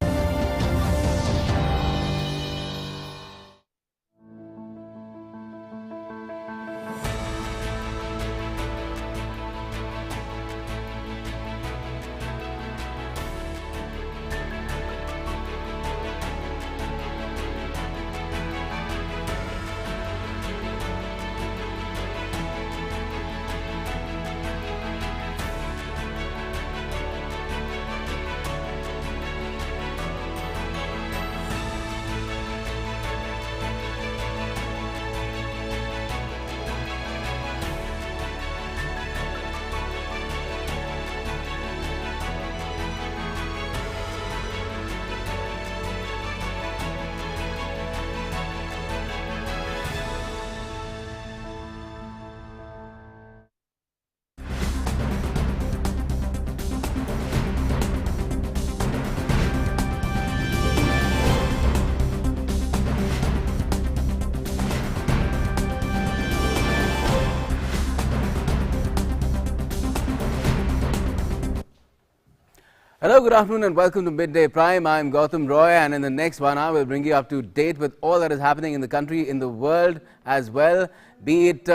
Speaker 1: Hello, good afternoon and welcome to Midday Prime. I'm Gautam Roy, and in the next 1 hour we'll bring you up to date with all that is happening in the country, in the world as well, be it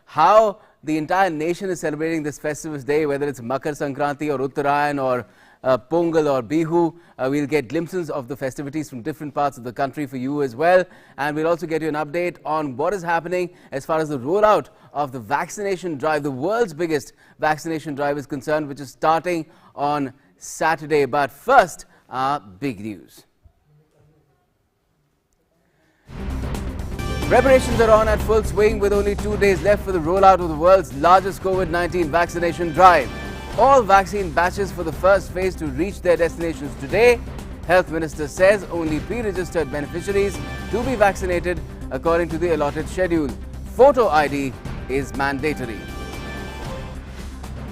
Speaker 1: how the entire nation is celebrating this festive day, whether it's Makar Sankranti or Uttarayan or Pongal or Bihu. We'll get glimpses of the festivities from different parts of the country for you as well, and we'll also get you an update on what is happening as far as the rollout of the vaccination drive, the world's biggest vaccination drive is concerned, which is starting on Saturday. But first, big news. Preparations are on at full swing with only 2 days left for the rollout of the world's largest COVID-19 vaccination drive. All vaccine batches for the first phase to reach their destinations today. Health Minister says only pre-registered beneficiaries to be vaccinated according to the allotted schedule. Photo ID is mandatory.